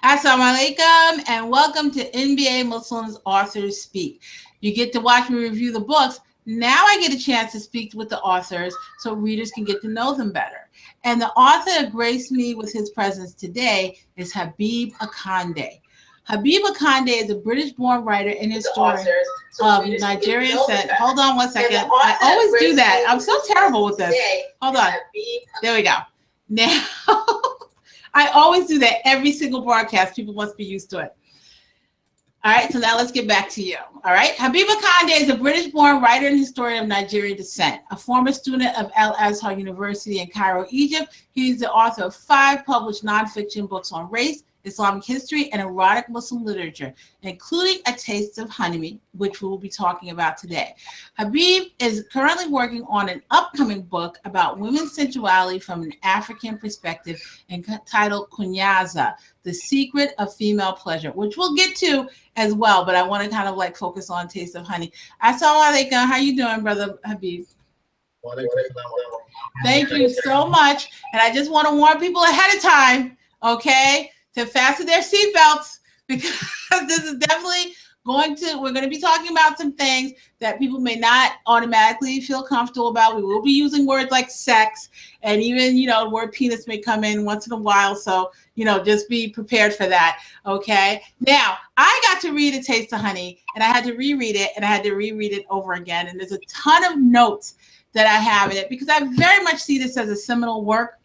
Assalamu alaikum and welcome to NBA Muslims Authors Speak. You get to watch me review the books. Now I get a chance to speak with the authors so readers can get to know them better. And the author that graced me with his presence today is Habib Akande. Habib Akande is a British-born writer and historian of Nigerian descent. Hold on one second. I always do that. I'm so terrible with this. Hold on. There we go. Now, I always do that every single broadcast. People must be used to it. All right, so now let's get back to you. All right, Habib Akande is a British-born writer and historian of Nigerian descent. A former student of Al Azhar University in Cairo, Egypt, he is the author of 5 published nonfiction books on race, Islamic history, and erotic Muslim literature, including A Taste of Honey, which we will be talking about today. Habib is currently working on an upcoming book about women's sensuality from an African perspective entitled Kunyaza, The Secret of Female Pleasure, which we'll get to as well, but I want to kind of like focus on Taste of Honey. Assalamu alaikum. How you doing, brother Habib? Thank you so much. And I just want to warn people ahead of time, okay, to fasten their seatbelts, because this is definitely we're going to be talking about some things that people may not automatically feel comfortable about. We will be using words like sex, and even, the word penis may come in once in a while. So, just be prepared for that. Okay. Now, I got to read A Taste of Honey, and I had to reread it, and I had to reread it over again. And there's a ton of notes that I have in it, because I very much see this as a seminal work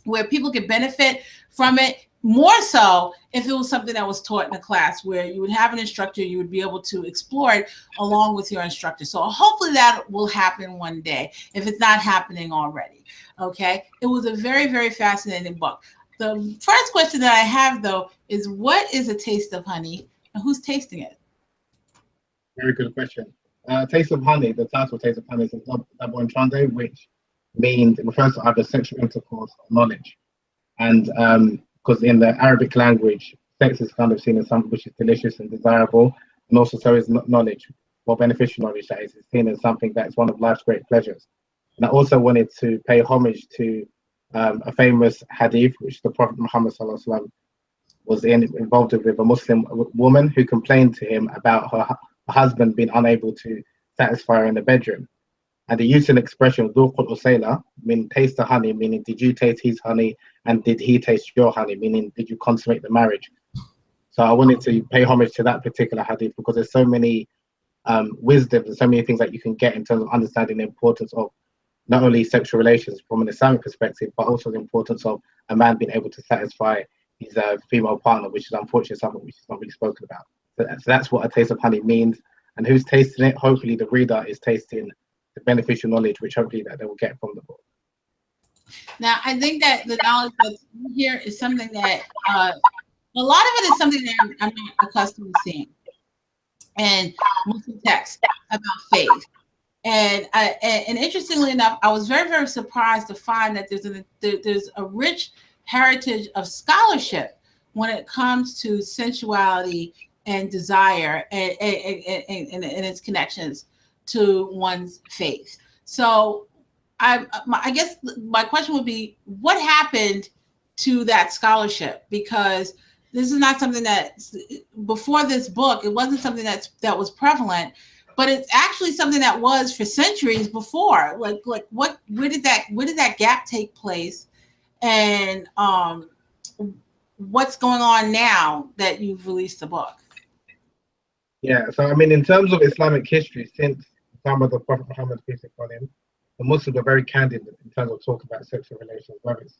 where people could benefit from it. More so if it was something that was taught in a class where you would have an instructor, you would be able to explore it along with your instructor. So hopefully that will happen one day, if it's not happening already. Okay. It was a very, very fascinating book. The first question that I have, though, is what is A Taste of Honey and who's tasting it? Very good question. Taste of Honey, the title Taste of Honey is a double entendre, which it refers to either sexual intercourse or knowledge. And because in the Arabic language, sex is kind of seen as something which is delicious and desirable, and also so is knowledge, or beneficial knowledge, that is seen as something that is one of life's great pleasures. And I also wanted to pay homage to a famous hadith, which the Prophet Muhammad ﷺ was involved with a Muslim woman who complained to him about her husband being unable to satisfy her in the bedroom. And they used an expression, "Dhuqul usayla," meaning taste the honey, meaning did you taste his honey and did he taste your honey, meaning did you consummate the marriage? So I wanted to pay homage to that particular hadith, because there's so many wisdoms and so many things that you can get in terms of understanding the importance of not only sexual relations from an Islamic perspective, but also the importance of a man being able to satisfy his female partner, which is unfortunately something which is not really spoken about. So that's what A Taste of Honey means. And who's tasting it? Hopefully the reader is tasting the beneficial knowledge, which hopefully that they will get from the book. Now, I think that the knowledge that's here is something that a lot of it is something that I'm not accustomed to seeing in Muslim texts about faith. And interestingly enough, I was very, very surprised to find that there's a rich heritage of scholarship when it comes to sensuality and desire and its connections to one's faith. So I guess my question would be, what happened to that scholarship? Because this is not something that, before this book, it wasn't something that was prevalent, but it's actually something that was for centuries before. Where did that gap take place? And what's going on now that you've released the book? Yeah, so I mean, in terms of Islamic history, since the time of the Prophet Muhammad, peace be upon him, the Muslims are very candid in terms of talking about sexual relations, whether it's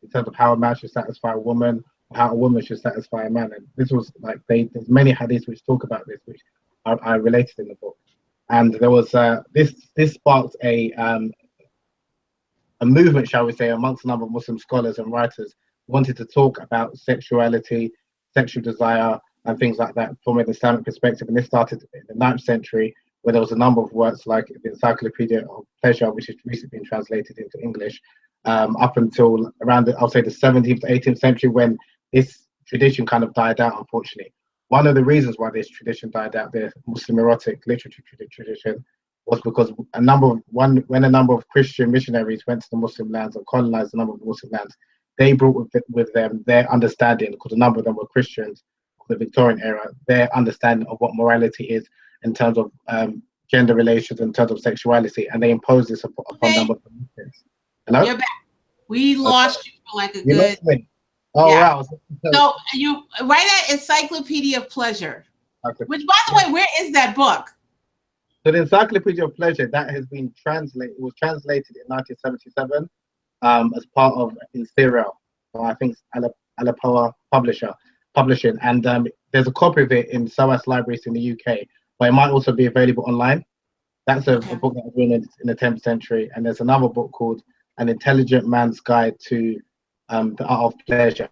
in terms of how a man should satisfy a woman, or how a woman should satisfy a man. And this was like, there's many hadiths which talk about this, which I related in the book. And there was this sparked a movement, shall we say, amongst a number of Muslim scholars and writers who wanted to talk about sexuality, sexual desire, and things like that from an Islamic perspective. And this started in the 9th century, where there was a number of works like the Encyclopedia of Pleasure, which has recently been translated into English, up until around, I'll say, the 17th to 18th century, when this tradition kind of died out, unfortunately. One of the reasons why this tradition died out, the Muslim erotic literature tradition, was because when a number of Christian missionaries went to the Muslim lands and colonized a number of Muslim lands, they brought with them their understanding, because a number of them were Christians of the Victorian era, their understanding of what morality is in terms of gender relations, in terms of sexuality, and they imposed this upon a Okay, number of Muslims. Hello? you're back. We Okay. lost you for like a You good, lost me. Oh, yeah. wow. So you write at Encyclopedia of Pleasure, which, by the way, where is that book? So the Encyclopedia of Pleasure, that has been translated, was translated in 1977 as part of Serial, I think Alapoa Publishing, and there's a copy of it in SOAS libraries in the UK, but it might also be available online. That's a book that was written in the 10th century, and there's another book called An Intelligent Man's Guide to the Art of Pleasure,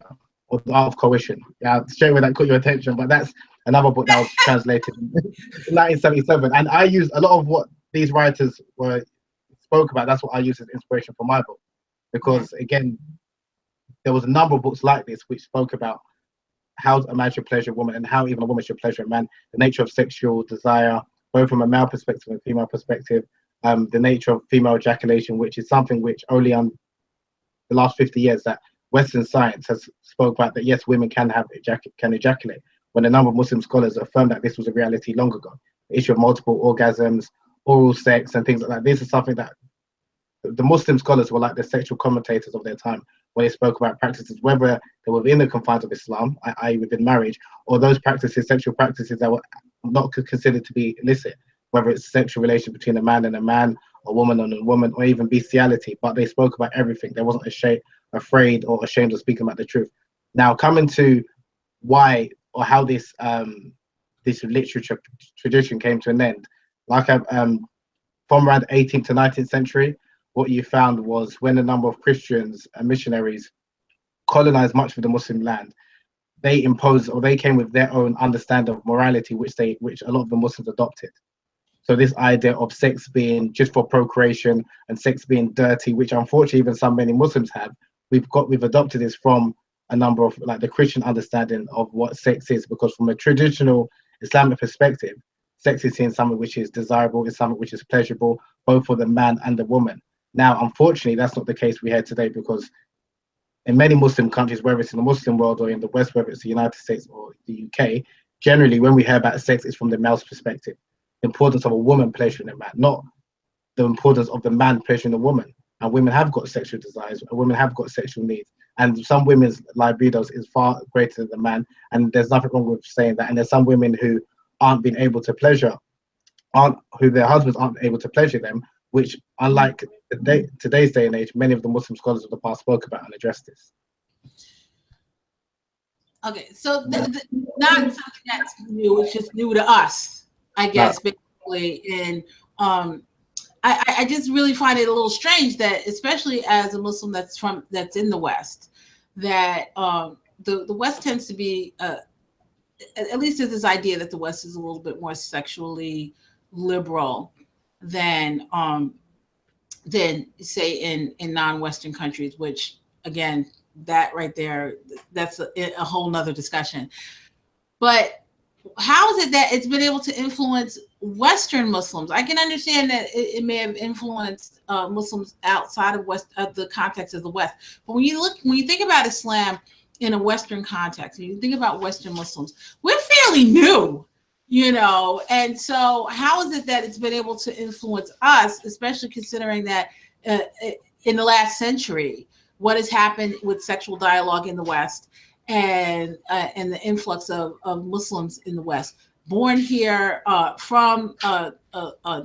or the Art of Coercion. Yeah, straight away that caught your attention, but that's another book that was translated in 1977. And I use a lot of what these writers spoke about. That's what I use as inspiration for my book, because again, there was a number of books like this which spoke about how a man should pleasure a woman, and how even a woman should pleasure a man, the nature of sexual desire, both from a male perspective and female perspective, the nature of female ejaculation, which is something which only on the last 50 years that Western science has spoke about, that yes, women can ejaculate, when a number of Muslim scholars affirmed that this was a reality long ago. The issue of multiple orgasms, oral sex, and things like that. This is something that the Muslim scholars were like the sexual commentators of their time, when they spoke about practices, whether they were within the confines of Islam, i.e. within marriage, or those practices, sexual practices that were not considered to be illicit, whether it's sexual relation between a man and a man, a woman and a woman, or even bestiality. But they spoke about everything. They wasn't afraid or ashamed of speaking about the truth. Now, coming to why or how this literature tradition came to an end, like from around 18th to 19th century, what you found was when a number of Christians and missionaries colonized much of the Muslim land, they imposed, or they came with their own understanding of morality, which a lot of the Muslims adopted. So this idea of sex being just for procreation and sex being dirty, which unfortunately even many Muslims have, we've adopted this from a number of like the Christian understanding of what sex is, because from a traditional Islamic perspective, sex is seen something which is desirable, is something which is pleasurable, both for the man and the woman. Now, unfortunately, that's not the case we have today, because in many Muslim countries, whether it's in the Muslim world or in the West, whether it's the United States or the UK, generally when we hear about sex, it's from the male's perspective. The importance of a woman pleasuring a man, not the importance of the man pleasuring a woman. And women have got sexual desires, and women have got sexual needs. And some women's libidos is far greater than the man. And there's nothing wrong with saying that. And there's some women who aren't being able to pleasure, who their husbands aren't able to pleasure them, which unlike today's day and age, many of the Muslim scholars of the past spoke about and addressed this. Okay, so not something that's new, it's just new to us, I guess, basically. And I just really find it a little strange that, especially as a Muslim that's in the West, that the West tends to be, at least there's this idea that the West is a little bit more sexually liberal than say in non-Western countries, which again, that right there, that's a whole nother discussion. But how is it that it's been able to influence Western Muslims? I can understand that it may have influenced Muslims outside of the context of the West. But when you think about Islam in a Western context, when you think about Western Muslims, we're fairly new, and so how is it that it's been able to influence us, especially considering that in the last century, what has happened with sexual dialogue in the West and the influx of Muslims in the West, born here from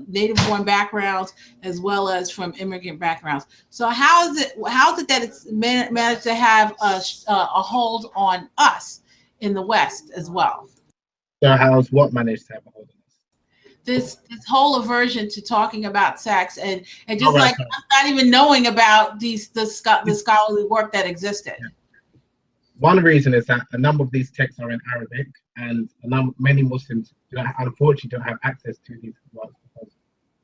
native-born backgrounds as well as from immigrant backgrounds. So how is it that it's managed to have a hold on us in the West as well? So how's what managed to have a hold on us? This whole aversion to talking about sex and just like not even knowing about the scholarly work that existed. Yeah. One reason is that a number of these texts are in Arabic, and many Muslims unfortunately don't have access to these works, because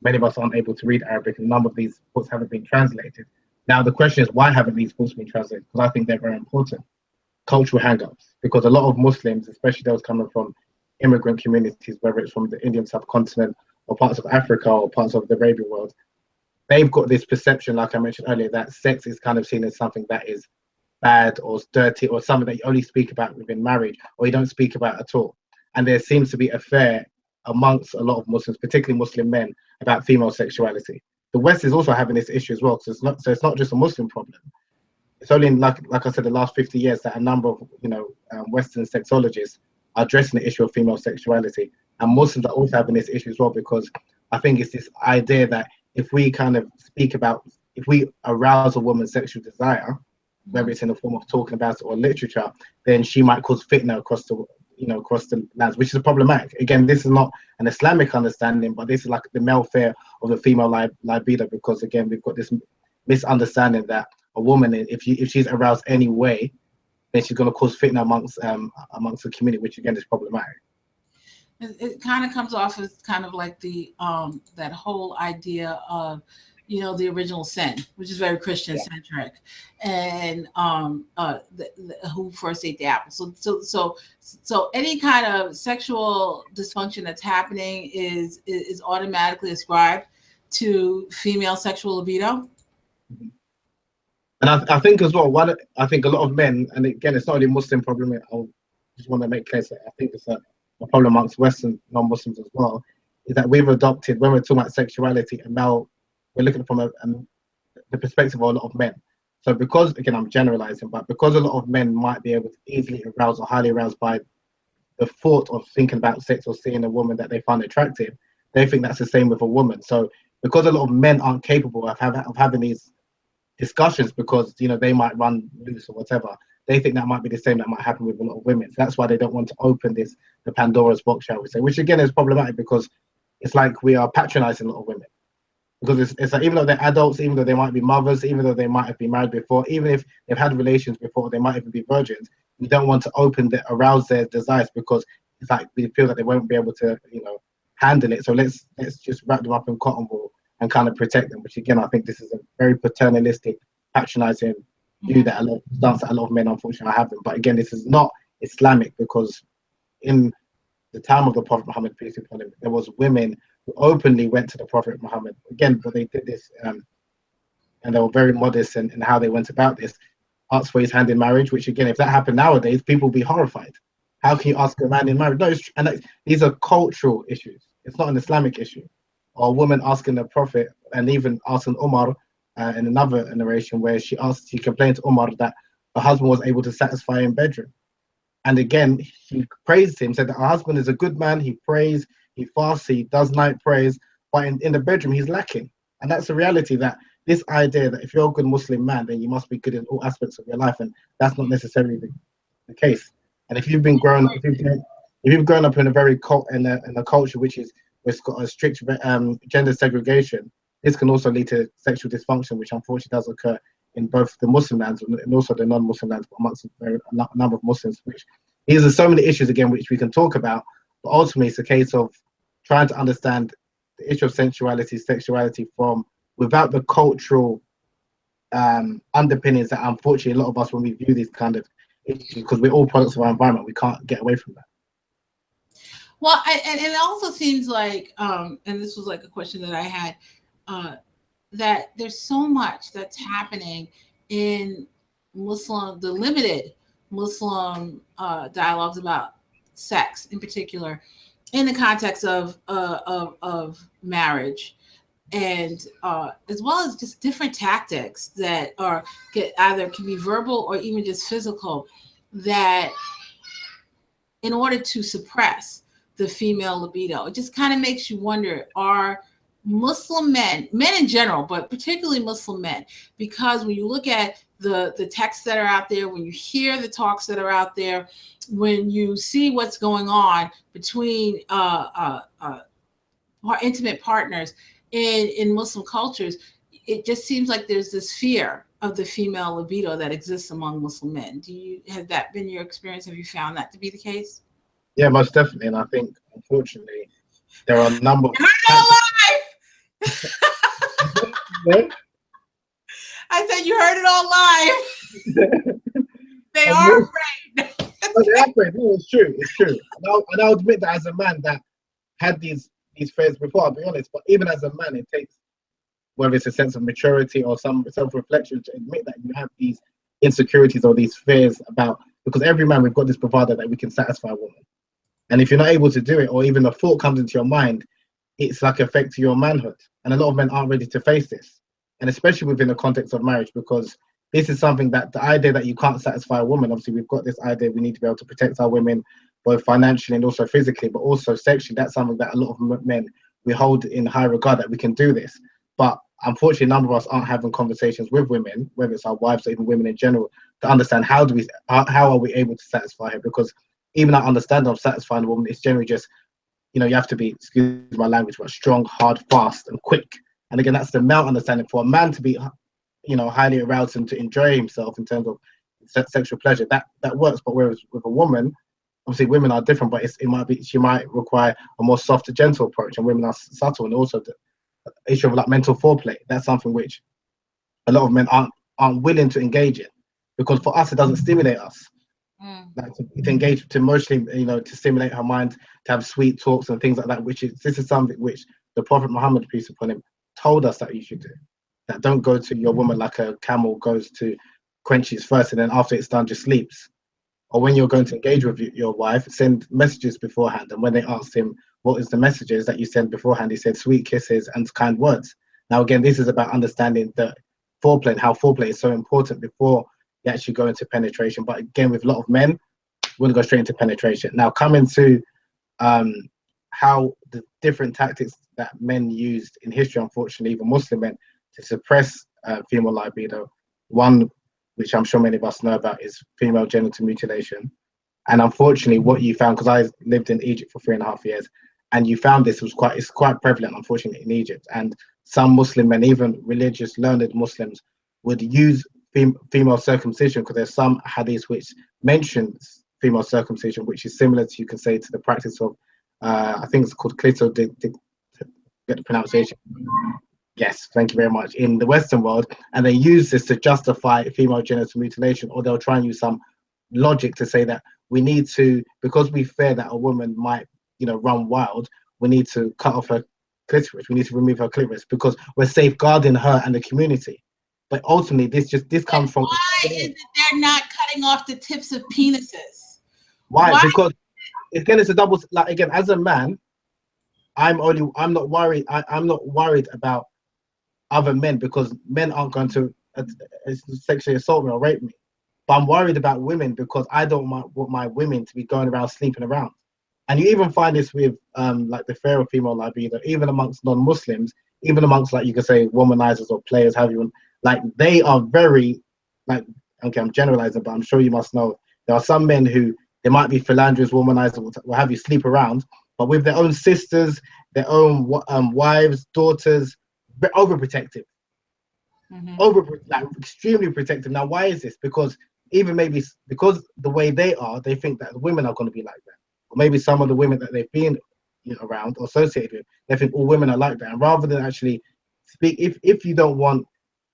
many of us aren't able to read Arabic, and a number of these books haven't been translated. Now the question is, why haven't these books been translated? Because I think they're very important. Cultural hang-ups, because a lot of Muslims, especially those coming from immigrant communities, whether it's from the Indian subcontinent or parts of Africa or parts of the Arabian world, they've got this perception, like I mentioned earlier, that sex is kind of seen as something that is bad or dirty or something that you only speak about within marriage or you don't speak about at all. And there seems to be a fear amongst a lot of Muslims, particularly Muslim men, about female sexuality. The West is also having this issue as well. So it's not just a Muslim problem. It's only in, like I said, the last 50 years that a number of Western sexologists are addressing the issue of female sexuality, and Muslims are also having this issue as well, because I think it's this idea that if we kind of speak about, if we arouse a woman's sexual desire, whether it's in the form of talking about it or literature, then she might cause fitna across the lands, which is problematic. Again, this is not an Islamic understanding, but this is like the male fear of the female libido, because again, we've got this misunderstanding that a woman, if she's aroused any way, then she's going to cause fitna amongst the community, which again is problematic. It kind of comes off as kind of like the that whole idea of, the original sin, which is very Christian centric, and who first ate the apple. So any kind of sexual dysfunction that's happening is automatically ascribed to female sexual libido. And I think as well, I think a lot of men, and again, it's not only Muslim problem. I just want to make clear that I think it's a problem amongst Western non-Muslims as well, is that we've adopted, when we're talking about sexuality, and now we're looking from the perspective of a lot of men. So because, again, I'm generalizing, but because a lot of men might be able to easily arouse or highly aroused by the thought of thinking about sex or seeing a woman that they find attractive, they think that's the same with a woman. So because a lot of men aren't capable of having these discussions, because they might run loose or whatever, they think that might be the same that might happen with a lot of women. So that's why they don't want to open the Pandora's box, shall we say, which again is problematic, because it's like we are patronizing a lot of women, because it's like, even though they're adults, even though they might be mothers, even though they might have been married before, even if they've had relations before, they might even be virgins, we don't want to arouse their desires, because it's like we feel that they won't be able to handle it. So let's just wrap them up in cotton wool and kind of protect them, which again, I think this is a very paternalistic, patronizing view that a lot of men unfortunately are having. But again, this is not Islamic, because in the time of the Prophet Muhammad, peace be upon him, there was women who openly went to the Prophet Muhammad. Again, but they did this, and they were very modest in how they went about this. Asked for his hand in marriage, which again, if that happened nowadays, people would be horrified. How can you ask a man in marriage? No, these are cultural issues. It's not an Islamic issue. Or a woman asking the Prophet, and even asking Umar in another narration, where she complained to Umar that her husband was able to satisfy her in bedroom. And again, he praised him, said that her husband is a good man, he prays, he fasts, he does night prayers, but in the bedroom, he's lacking. And that's the reality, that this idea that if you're a good Muslim man, then you must be good in all aspects of your life. And that's not necessarily the case. And if you've grown up in a very in a culture which got a strict gender segregation, this can also lead to sexual dysfunction, which unfortunately does occur in both the Muslim lands and also the non-Muslim lands, but amongst a number of Muslims. These are so many issues again which we can talk about, but ultimately it's a case of trying to understand the issue of sensuality, sexuality without the cultural underpinnings that unfortunately a lot of us, when we view these kind of issues, because we're all products of our environment, we can't get away from that. Well, and it also seems like, and this was like a question that I had, that there's so much that's happening in the limited Muslim dialogues about sex, in particular, in the context of marriage, and as well as just different tactics that can be verbal or even just physical, that in order to suppress the female libido. It just kind of makes you wonder, are Muslim men in general, but particularly Muslim men, because when you look at the texts that are out there, when you hear the talks that are out there, when you see what's going on between intimate partners in Muslim cultures, it just seems like there's this fear of the female libido that exists among Muslim men. Has that been your experience? Have you found that to be the case? Yeah, most definitely. And I think, unfortunately, there are a number of... I said you heard it all live. They are afraid. No, they are afraid. No, it's true. It's true. And I'll admit that as a man that had these fears before, I'll be honest, but even as a man, it takes, whether it's a sense of maturity or some self-reflection, to admit that you have these insecurities or these fears about, because every man, we've got this bravado that we can satisfy a woman. And if you're not able to do it, or even a thought comes into your mind, it's like affecting your manhood. And a lot of men aren't ready to face this. And especially within the context of marriage, because this is something that the idea that you can't satisfy a woman, obviously we've got this idea we need to be able to protect our women, both financially and also physically, but also sexually. That's something that a lot of men, we hold in high regard, that we can do this. But unfortunately, a number of us aren't having conversations with women, whether it's our wives or even women in general, to understand how are we able to satisfy her? Because even our understanding of satisfying a woman is generally just, you have to be, excuse my language, but strong, hard, fast, and quick. And again, that's the male understanding. For a man to be, highly aroused and to enjoy himself in terms of sexual pleasure, that works. But whereas with a woman, obviously women are different, but she might require a more soft, gentle approach, and women are subtle. And also the issue of like mental foreplay, that's something which a lot of men aren't willing to engage in, because for us it doesn't stimulate us. Like to engage, to emotionally, to stimulate her mind, to have sweet talks and things like that. This is something which the Prophet Muhammad, peace upon him, told us that you should do. That don't go to your woman like a camel goes to quench his thirst, and then after it's done just sleeps. Or when you're going to engage with your wife, send messages beforehand. And when they asked him what is the messages that you send beforehand, he said sweet kisses and kind words. Now again, this is about understanding the foreplay and how foreplay is so important before you actually go into penetration. But again, with a lot of men, we're going to go straight into penetration. Now, coming to how the different tactics that men used in history, unfortunately, even Muslim men, to suppress female libido. One, which I'm sure many of us know about, is female genital mutilation. And unfortunately, what you found, because I lived in Egypt for 3.5 years, and you found it's quite prevalent, unfortunately, in Egypt. And some Muslim men, even religious, learned Muslims, would use female circumcision, because there's some hadiths which mentions female circumcision, which is similar to, you can say, to the practice of, I think it's called clito, get the pronunciation. Yes, thank you very much. In the Western world, and they use this to justify female genital mutilation, or they'll try and use some logic to say that we need to, because we fear that a woman might, run wild, we need to cut off her clitoris, we need to remove her clitoris, because we're safeguarding her and the community. But ultimately, this comes from. Why is it they're not cutting off the tips of penises? Why? Because again, it's a double. Like again, as a man, I'm not worried. I'm not worried about other men, because men aren't going to sexually assault me or rape me. But I'm worried about women, because I don't want my women to be going around sleeping around. And you even find this with like the fear of female libido, even amongst non-Muslims, even amongst, like, you could say womanizers or players, have you, like, they are very, like, okay, I'm generalizing, but I'm sure you must know there are some men who, they might be philanderers, womanizers, will have you sleep around, but with their own sisters, their own wives, daughters, overprotective. Like extremely protective. Now, why is this? Because even maybe because the way they are, they think that women are going to be like that, or maybe some of the women that they've been around or associated with, they think all women are like that. And rather than actually speak, if you don't want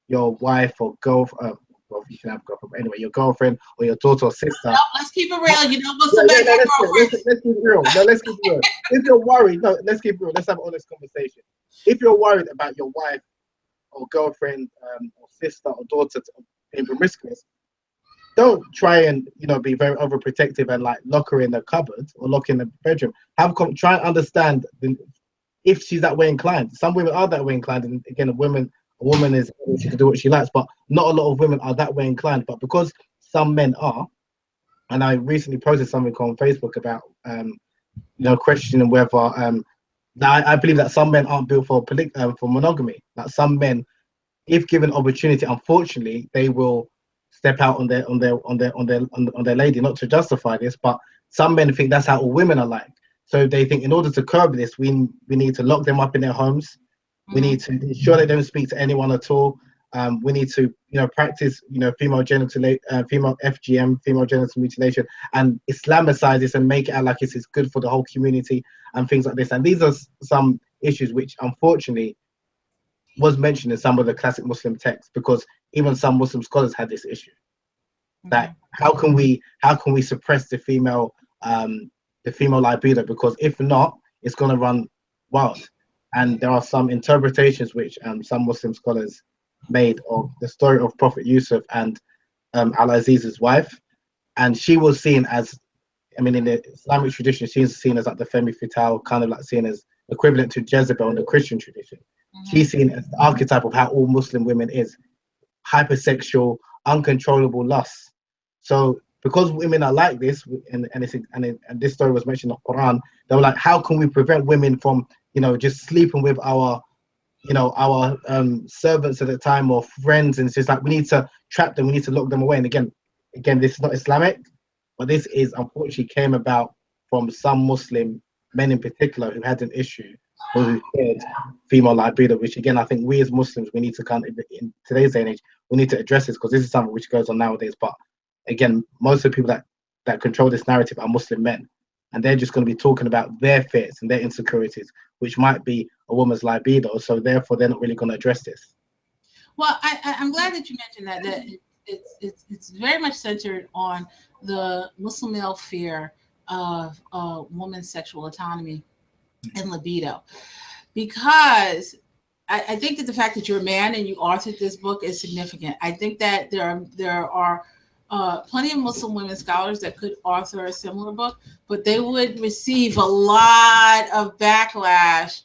your wife or girlfriend, well, you can have a girlfriend, but anyway, your girlfriend or your daughter or sister. No, let's keep it real. Somebody got girlfriends. Let's keep it real. No, let's keep it real. If you're worried, no, let's keep it real. Let's have an honest conversation. If you're worried about your wife or girlfriend or sister or daughter being promiscuous, don't try and be very overprotective and like lock her in the cupboard or lock in the bedroom. Try and understand if she's that way inclined. Some women are that way inclined, and again, a woman is, she can do what she likes, but not a lot of women are that way inclined. But because some men are, and I recently posted something on Facebook about questioning whether I believe that some men aren't built for monogamy. That some men, if given opportunity, unfortunately, they will step out on their lady. Not to justify this, but some men think that's how all women are like. So they think in order to curb this, we need to lock them up in their homes. We need to ensure they don't speak to anyone at all. We need to, practice, female FGM, female genital mutilation, and Islamicize this and make it out like it's good for the whole community and things like this. And these are some issues which, unfortunately, was mentioned in some of the classic Muslim texts, because even some Muslim scholars had this issue. That how can we suppress the female libido? Because if not, it's going to run wild. And there are some interpretations which some Muslim scholars made of the story of Prophet Yusuf and Al-Aziz's wife, and she was seen as, I mean, in the Islamic tradition, she's seen as like the femme fatale, kind of like seen as equivalent to Jezebel in the Christian tradition. She's seen as the archetype of how all Muslim women is: hypersexual, uncontrollable lust. So because women are like this, and this story was mentioned in the Quran, they were like, how can we prevent women from, just sleeping with our, our servants at the time or friends? And it's just like, we need to trap them, we need to lock them away. And again, this is not Islamic, but this is unfortunately came about from some Muslim men in particular who had an issue or who feared female libido, which again, I think we as Muslims, we need to kind of, in today's day and age, we need to address this, because this is something which goes on nowadays. But again, most of the people that control this narrative are Muslim men, and they're just going to be talking about their fears and their insecurities, which might be a woman's libido. So therefore, they're not really going to address this. Well, I'm glad that you mentioned that it's very much centered on the Muslim male fear of woman's sexual autonomy and libido, because I think that the fact that you're a man and you authored this book is significant. I think that there are plenty of Muslim women scholars that could author a similar book, but they would receive a lot of backlash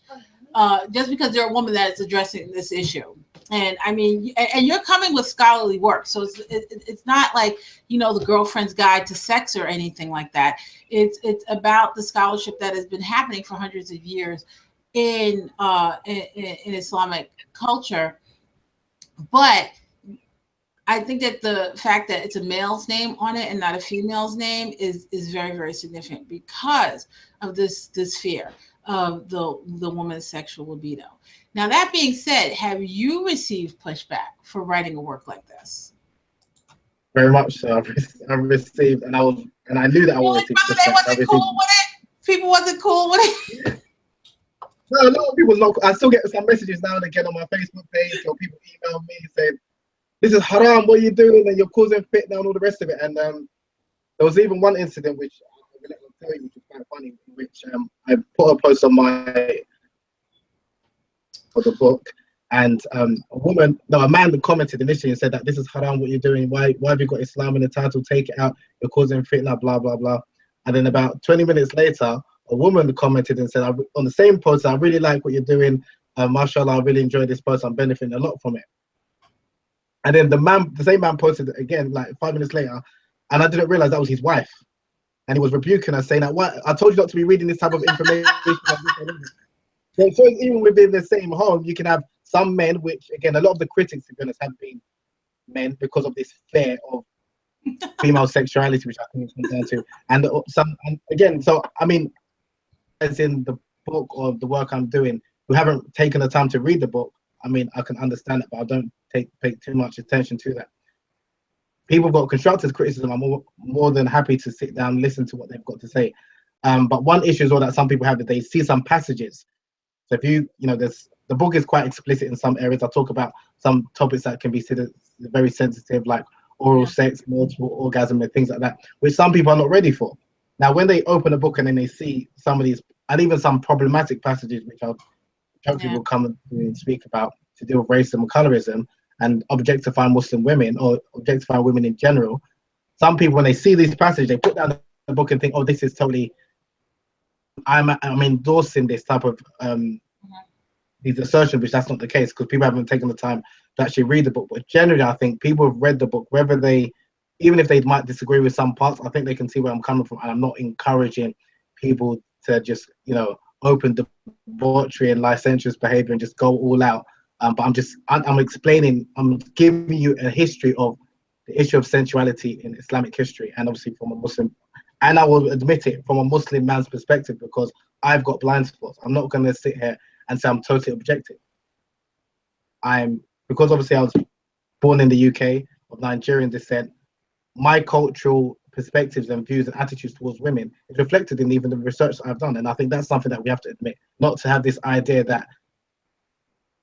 just because they're a woman that is addressing this issue. And I mean, and you're coming with scholarly work, so it's not like, the girlfriend's guide to sex or anything like that. It's about the scholarship that has been happening for hundreds of years in Islamic culture. But I think that the fact that it's a male's name on it and not a female's name is very, very significant because of this fear of the woman's sexual libido. Now, that being said, have you received pushback for writing a work like this? Very much so. I've received, and I knew that I would receive pushback. They wasn't cool with it. People wasn't cool with it. No, a lot of people not. I still get some messages now and again on my Facebook page, or people email me saying, "This is haram. What are you doing? And you're causing fitna and all the rest of it." And there was even one incident which I'm going to tell you, which is quite funny, which I put a post on my for the book, and a man commented initially and said that this is haram, what you're doing, why have you got Islam in the title, take it out, you're causing fitna, blah blah blah. And then about 20 minutes later, a woman commented and said, on the same post, I really like what you're doing, mashallah, I really enjoy this post, I'm benefiting a lot from it. And then the same man posted it again like 5 minutes later, and I didn't realize that was his wife, and he was rebuking her, saying that, what, I told you not to be reading this type of information. So even within the same home, you can have some men, which again, a lot of the critics are going to have been men because of this fear of female sexuality, which I think comes down to, and again, so I mean, as in the book or the work I'm doing, who haven't taken the time to read the book, I mean, I can understand it, but I don't pay too much attention to that. People got constructive criticism. I'm more than happy to sit down and listen to what they've got to say. But one issue is all that some people have, that they see some passages. So if the book is quite explicit in some areas. I talk about some topics that can be considered very sensitive, like oral sex, multiple orgasm, and things like that, which some people are not ready for. Now, when they open a book and then they see some of these, and even some problematic passages, which I'll hopefully will come and speak about, to deal with racism and colorism and objectifying Muslim women or objectifying women in general, some people, when they see these passages, they put down the book and think, oh, this is totally, I'm endorsing this type of these assertions, which that's not the case, because people haven't taken the time to actually read the book. But generally, I think people have read the book, even if they might disagree with some parts, I think they can see where I'm coming from, and I'm not encouraging people to just, open debauchery and licentious behavior and just go all out. But I'm explaining, I'm giving you a history of the issue of sensuality in Islamic history, and obviously from a Muslim, and I will admit it, from a Muslim man's perspective, because I've got blind spots. I'm not going to sit here and say I'm totally objective. Because obviously I was born in the UK of Nigerian descent, my cultural perspectives and views and attitudes towards women is reflected in even the research that I've done. And I think that's something that we have to admit, not to have this idea that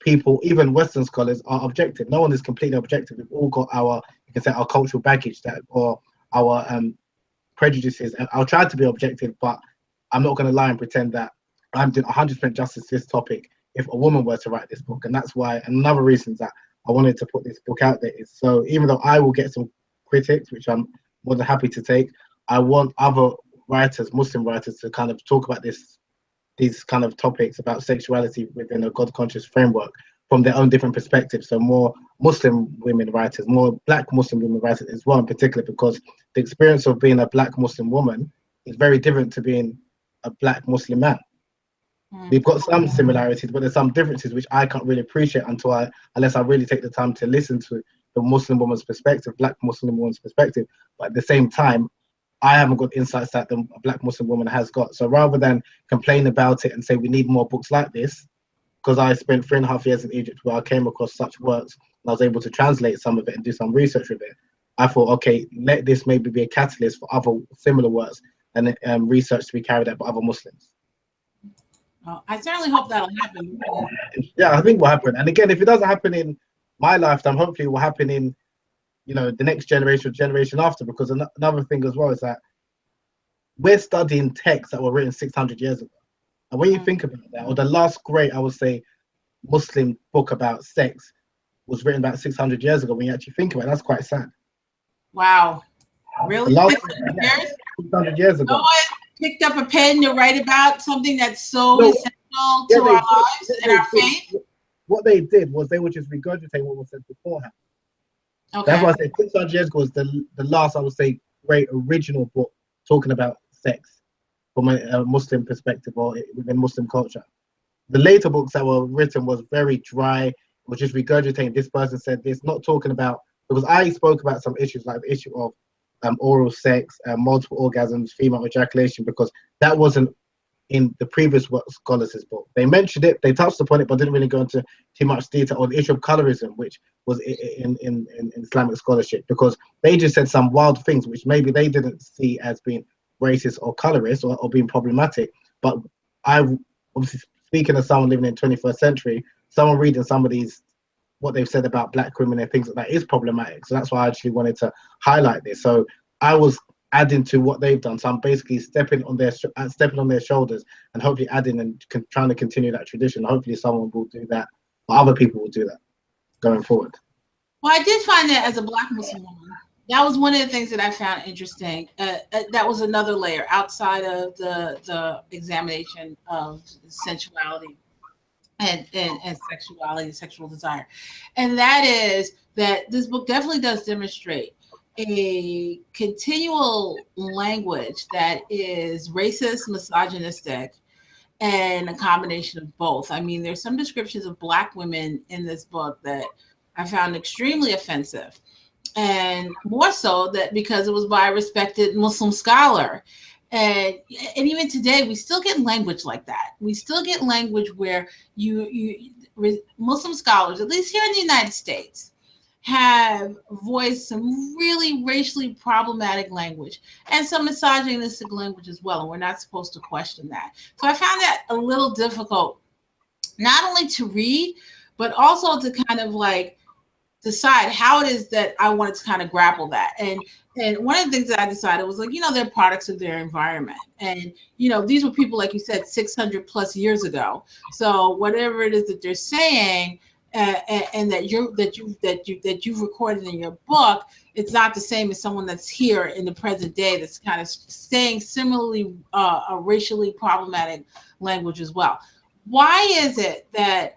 people, even Western scholars, are objective. No one is completely objective. We've all got our, you can say, our cultural baggage or our prejudices. And I'll try to be objective, but I'm not going to lie and pretend that I'm doing 100% justice to this topic if a woman were to write this book. And that's why, and another reason that I wanted to put this book out there is, so even though I will get some critics, which I'm more than happy to take. I want other writers, Muslim writers, to kind of talk about these kind of topics about sexuality within a God-conscious framework from their own different perspectives. So more Muslim women writers, more Black Muslim women writers as well in particular, because the experience of being a Black Muslim woman is very different to being a Black Muslim man. We've got some similarities, but there's some differences which I can't really appreciate unless I really take the time to listen to the Muslim woman's perspective, Black Muslim woman's perspective. But at the same time, I haven't got insights that the Black Muslim woman has got. So rather than complain about it and say we need more books like this, because I spent 3.5 years in Egypt where I came across such works and I was able to translate some of it and do some research with it, I thought, okay, let this maybe be a catalyst for other similar works and research to be carried out by other Muslims. Well, I certainly hope that'll happen. Yeah, I think will happen. And again, if it doesn't happen in my lifetime, hopefully it will happen in, the next generation or generation after. Because another thing as well is that we're studying texts that were written 600 years ago. And when you think about that, or the last great, I would say, Muslim book about sex was written about 600 years ago. When you actually think about it, that's quite sad. Wow. Really? The last 600 years? 600 years ago. No one picked up a pen to write about something that's so essential to our lives and our faith? What they did was they would just regurgitate what was said beforehand. Okay. That's why I say 600 years ago was the last, I would say, great original book talking about sex from a Muslim perspective or within Muslim culture. The later books that were written was very dry, was just regurgitating this person said this, not talking about, because I spoke about some issues like the issue of oral sex, multiple orgasms, female ejaculation, because that wasn't in the previous scholars' book. They mentioned it, they touched upon it, but didn't really go into too much detail on the issue of colorism, which was in Islamic scholarship, because they just said some wild things which maybe they didn't see as being racist or colorist or being problematic. But I, obviously speaking as someone living in the 21st century, someone reading some of these, what they've said about Black women and things like that is problematic. So that's why I actually wanted to highlight this. So I was adding to what they've done. So I'm basically stepping on their shoulders and hopefully adding and trying to continue that tradition. Hopefully someone will do that, or other people will do that going forward. Well, I did find that as a Black Muslim woman, that was one of the things that I found interesting. That was another layer outside of the examination of sensuality and sexuality, sexual desire. And that is that this book definitely does demonstrate a continual language that is racist, misogynistic, and a combination of both. I mean, there's some descriptions of Black women in this book that I found extremely offensive, and more so that because it was by a respected Muslim scholar. And even today, we still get language like that. We still get language where Muslim scholars, at least here in the United States, have voiced some really racially problematic language and some misogynistic language as well. And we're not supposed to question that. So I found that a little difficult, not only to read, but also to kind of like decide how it is that I wanted to kind of grapple that. And one of the things that I decided was like, they're products of their environment. And, these were people, like you said, 600 plus years ago. So whatever it is that they're saying, and that you've recorded in your book, it's not the same as someone that's here in the present day that's kind of saying similarly a racially problematic language as well. Why is it that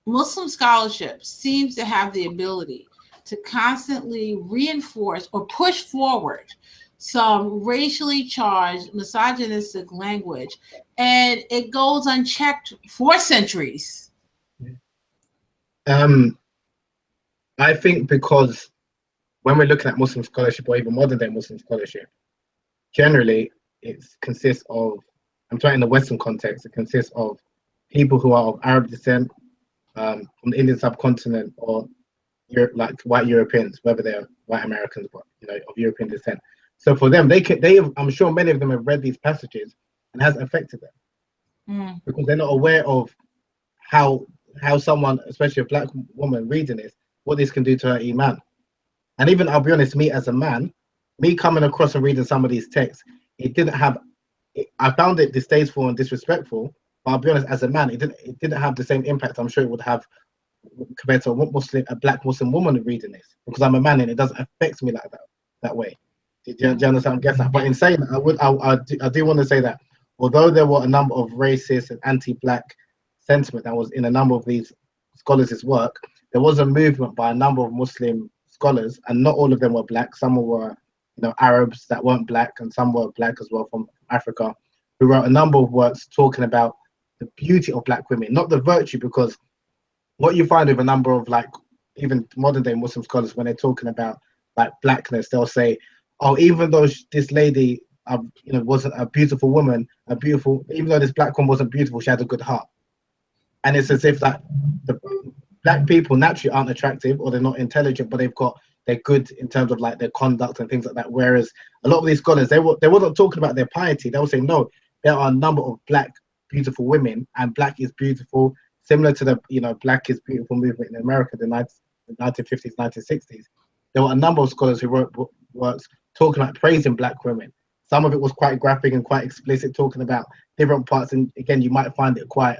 Muslim scholarship seems to have the ability to constantly reinforce or push forward some racially charged, misogynistic language, and it goes unchecked for centuries? I think because when we're looking at Muslim scholarship or even modern day Muslim scholarship, generally it consists of, I'm talking in the Western context, it consists of people who are of Arab descent, from the Indian subcontinent, or like white Europeans, whether they're white Americans, but of European descent. So for them, I'm sure many of them have read these passages and it has affected them because they're not aware of how someone, especially a Black woman reading this, what this can do to her iman. And even, I'll be honest, me as a man, me coming across and reading some of these texts, I found it distasteful and disrespectful. But I'll be honest, as a man, it didn't have the same impact I'm sure it would have compared to a black Muslim woman reading this, because I'm a man and it doesn't affect me like that way. Do you understand? I guess that. But in saying that, I do want to say that although there were a number of racist and anti-black sentiment that was in a number of these scholars' work, there was a movement by a number of Muslim scholars, and not all of them were black. Some were, Arabs that weren't black, and some were black as well from Africa, who wrote a number of works talking about the beauty of black women, not the virtue, because what you find with a number of even modern day Muslim scholars, when they're talking about blackness, they'll say, oh, even though this lady wasn't a beautiful woman, even though this black woman wasn't beautiful, she had a good heart. And it's as if the black people naturally aren't attractive, or they're not intelligent, but they're good in terms of their conduct and things like that. Whereas a lot of these scholars, they weren't talking about their piety. They will say, no, there are a number of black beautiful women, and black is beautiful, similar to the black is beautiful movement in America, the 1950s, 1960s. There were a number of scholars who wrote works talking about praising black women. Some of it was quite graphic and quite explicit, talking about different parts, and again, you might find it quite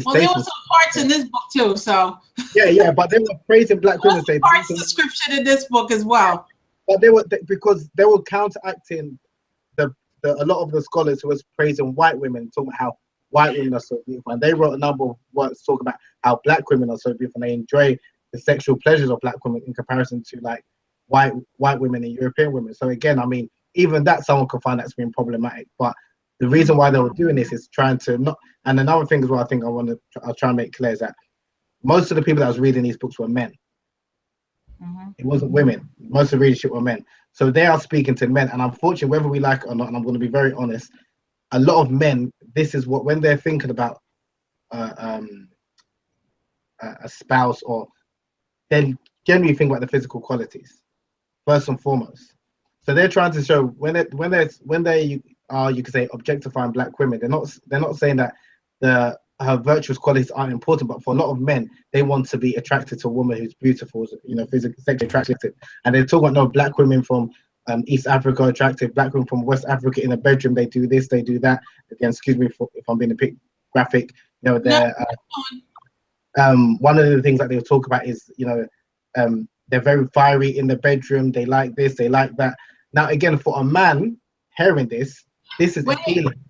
well, there were some parts in this book too, so yeah, but they were praising black women. Parts description in this book as well. But because they were counteracting a lot of the scholars who was praising white women, talking about how white women are so beautiful, and they wrote a number of works talking about how black women are so beautiful, and they enjoy the sexual pleasures of black women in comparison to white women and European women. So again, I mean, even that someone could find that's been problematic. But the reason why they were doing this is trying to not. And another thing as well, I think I'll try and make clear is that most of the people that was reading these books were men. Mm-hmm. It wasn't women. Most of the readership were men. So they are speaking to men. And unfortunately, whether we like it or not, and I'm going to be very honest, a lot of men, this is what, when they're thinking about a spouse, or they generally think about the physical qualities first and foremost. So they're trying to show when they are, you could say, objectifying black women, they're not saying that her virtuous qualities aren't important, but for a lot of men, they want to be attracted to a woman who's beautiful, physically, sexually attractive. And they're talking about, no, black women from East Africa attractive, black women from West Africa in a bedroom, they do this, they do that. Again, excuse me if I'm being a bit graphic. They're one of the things that they'll talk about is, they're very fiery in the bedroom. They like this, they like that. Now, again, for a man hearing this is appealing.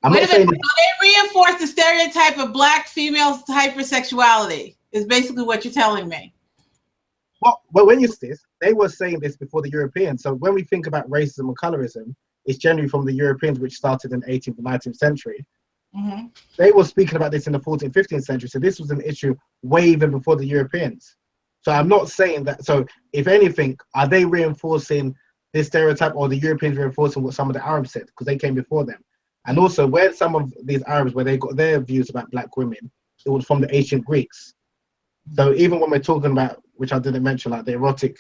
I'm not saying they reinforce the stereotype of black females' hypersexuality is basically what you're telling me. Well, when you see this, they were saying this before the Europeans. So when we think about racism and colorism, it's generally from the Europeans, which started in the 18th and 19th century. Mm-hmm. They were speaking about this in the 14th, 15th century. So this was an issue way even before the Europeans. So I'm not saying that. So if anything, are they reinforcing this stereotype, or the Europeans reinforcing what some of the Arabs said, because they came before them? And also, where some of these Arabs, where they got their views about black women, it was from the ancient Greeks. So even when we're talking about, which I didn't mention,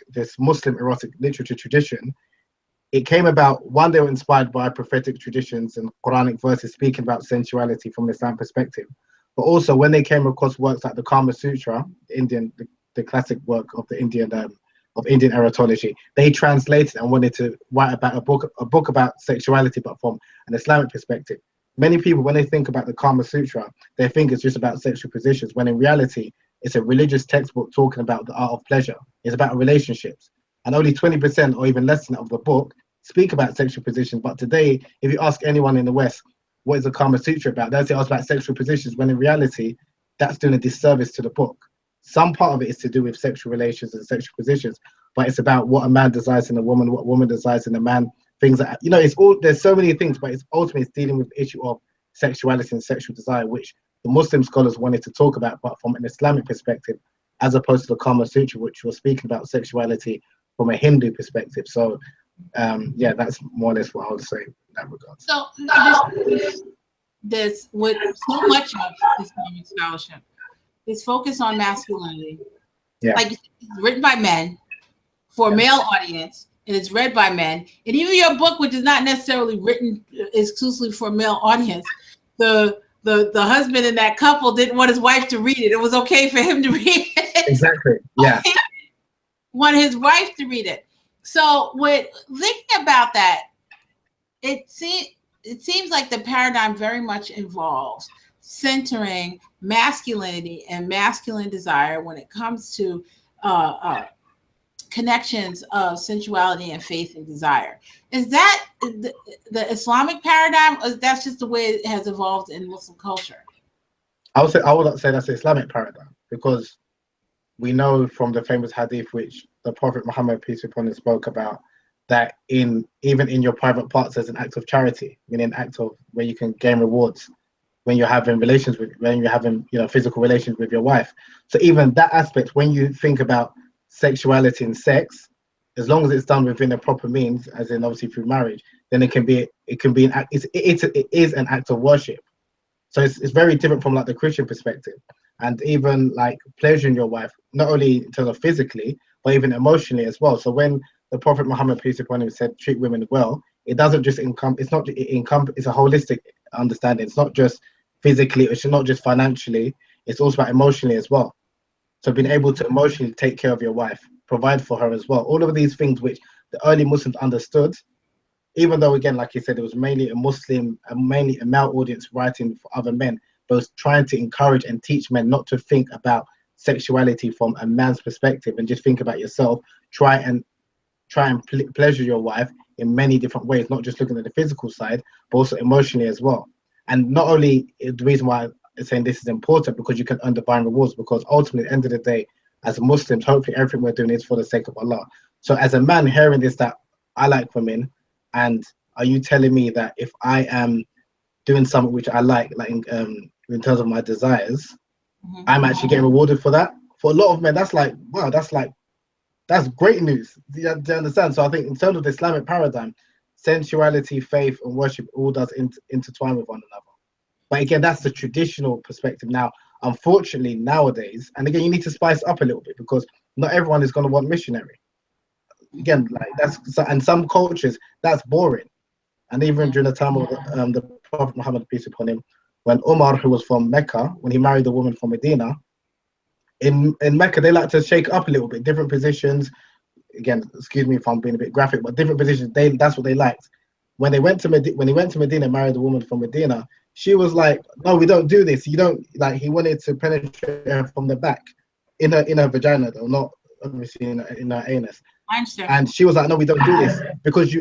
this Muslim erotic literature tradition, it came about, one, they were inspired by prophetic traditions and Quranic verses speaking about sensuality from an Islam perspective. But also when they came across works like the Kama Sutra, the classic work of the Indian Erotology, they translated and wanted to write about a book about sexuality, but from an Islamic perspective. Many people, when they think about the Kama Sutra, they think it's just about sexual positions, when in reality, it's a religious textbook talking about the art of pleasure. It's about relationships. And only 20% or even less than that of the book speak about sexual positions. But today, if you ask anyone in the West, what is the Kama Sutra about? They'll say, oh, it's about sexual positions, when in reality, that's doing a disservice to the book. Some part of it is to do with sexual relations and sexual positions, but it's about what a man desires in a woman, what a woman desires in a man, things that, there's so many things, but it's ultimately dealing with the issue of sexuality and sexual desire, which the Muslim scholars wanted to talk about, but from an Islamic perspective, as opposed to the Kama Sutra, which was speaking about sexuality from a Hindu perspective. So, that's more or less what I would say in that regard. So, there's with so much of Islamic scholarship, is focused on masculinity. Yeah. Like it's written by men for a male audience, and it's read by men. And even your book, which is not necessarily written exclusively for a male audience, the husband in that couple didn't want his wife to read it. It was okay for him to read it. Exactly. Yeah. Want his wife to read it. So with thinking about that, it seems like the paradigm very much involves centering masculinity and masculine desire when it comes to uh, uh, connections of sensuality and faith and desire. Is that the Islamic paradigm, or that's just the way it has evolved in Muslim culture? I would say that's the Islamic paradigm, because we know from the famous hadith which the Prophet Muhammad, peace be upon him, spoke about, that even in your private parts there's an act of charity, meaning an act of where you can gain rewards when you're having physical relations with your wife. So even that aspect, when you think about sexuality and sex, as long as it's done within the proper means, as in obviously through marriage, then it can be an act. It is an act of worship. So it's very different from like the Christian perspective. And even like pleasuring your wife, not only in terms of physically, but even emotionally as well. So when the Prophet Muhammad, peace be upon him, said treat women well, it doesn't just it's a holistic understanding. It's not just physically, it's not just financially, it's also about emotionally as well. So being able to emotionally take care of your wife, provide for her as well. All of these things which the early Muslims understood, even though again, like you said, it was mainly mainly a male audience writing for other men, but was trying to encourage and teach men not to think about sexuality from a man's perspective and just think about yourself. Try and pleasure your wife in many different ways, not just looking at the physical side, but also emotionally as well. And not only the reason why I'm saying this is important, because you can earn divine rewards, because ultimately at the end of the day, as Muslims, hopefully everything we're doing is for the sake of Allah. So as a man hearing this, that I like women, and are you telling me that if I am doing something which I like in terms of my desires, I'm actually getting rewarded for that? For a lot of men, that's like, wow, that's great news. Do you understand? So I think in terms of the Islamic paradigm, sensuality, faith, and worship all does intertwine with one another. But again, that's the traditional perspective. Now, unfortunately, nowadays, and again, you need to spice up a little bit, because not everyone is going to want missionary. Again, like and some cultures that's boring. And even during the time of the Prophet Muhammad, peace upon him, when Umar, who was from Mecca, when he married a woman from Medina, in Mecca, they like to shake up a little bit, different positions. Again, excuse me if I'm being a bit graphic, but different positions. That's what they liked. When he went to Medina and married a woman from Medina, she was like, "No, we don't do this. You don't like." He wanted to penetrate her from the back, in her vagina, though, not obviously in her anus. And she was like, "No, we don't do this," because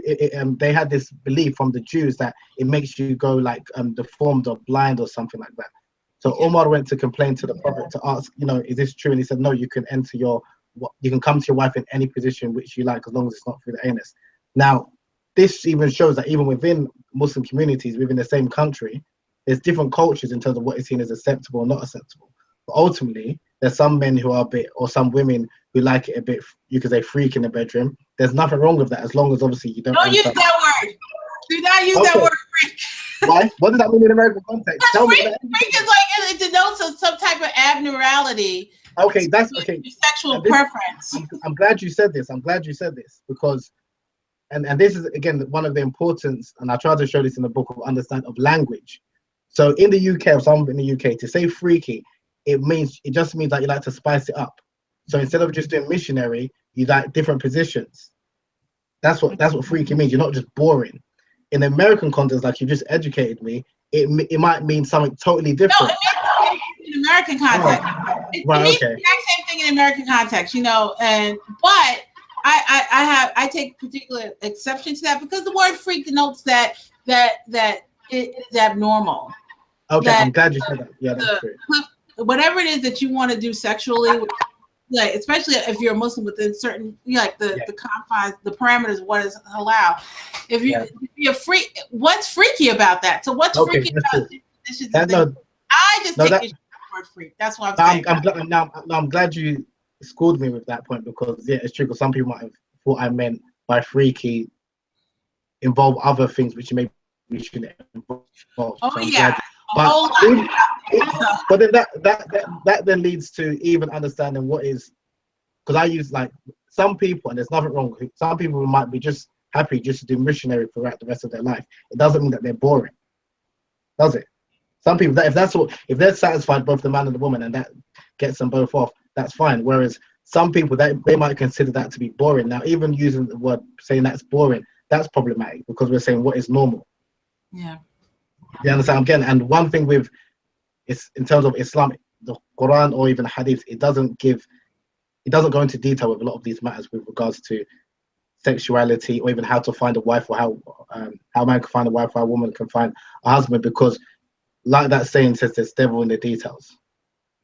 they had this belief from the Jews that it makes you go like deformed or blind or something like that. So Umar went to complain to the Prophet to ask, is this true? And he said, no, you can come to your wife in any position which you like, as long as it's not through the anus. Now, this even shows that even within Muslim communities, within the same country, there's different cultures in terms of what is seen as acceptable or not acceptable. But ultimately, there's some men who are or some women who like it a bit, you could say, freak in the bedroom. There's nothing wrong with that, as long as obviously you don't use that word. Do not use that word, freak. Why? What does that mean in American context? Tell me. Freak is like, it denotes some type of abnormality. Okay, that's okay. Sexual preference. I'm glad you said this. Because, and this is again one of the importance, and I tried to show this in the book, of understand of language. So in the UK, or someone in the UK, to say freaky, it just means that you like to spice it up. So instead of just doing missionary, you like different positions. That's what freaky means. You're not just boring. In the American context, like you just educated me, it might mean something totally different. No, it means in American context. It means the exact same thing in American context, but I take particular exception to that, because the word freak denotes that it is abnormal. Okay, I'm glad you said that. Yeah, that's true. Whatever it is that you want to do sexually, like especially if you're a Muslim, within certain the confines, the parameters of what is halal. If you're freak, what's freaky about that? So what's freaky about this? I just take the word freak. That's what I'm saying. I'm glad you schooled me with that point, because it's true. Because some people might have thought I meant by freaky involve other things which maybe we shouldn't involve. But then that then leads to even understanding what is, because I use like some people, and there's nothing wrong. Some people might be just happy just to do missionary throughout the rest of their life. It doesn't mean that they're boring, does it? Some people, if they're satisfied, both the man and the woman, and that gets them both off, that's fine. Whereas some people, they might consider that to be boring. Now, even using the word, saying that's boring, that's problematic, because we're saying what is normal. Yeah. You understand? Again, and one thing with it's in terms of Islam, the Quran or even Hadith, it doesn't go into detail with a lot of these matters with regards to sexuality or even how to find a wife, or how a man can find a wife, or how a woman can find a husband, because like that saying says, there's devil in the details.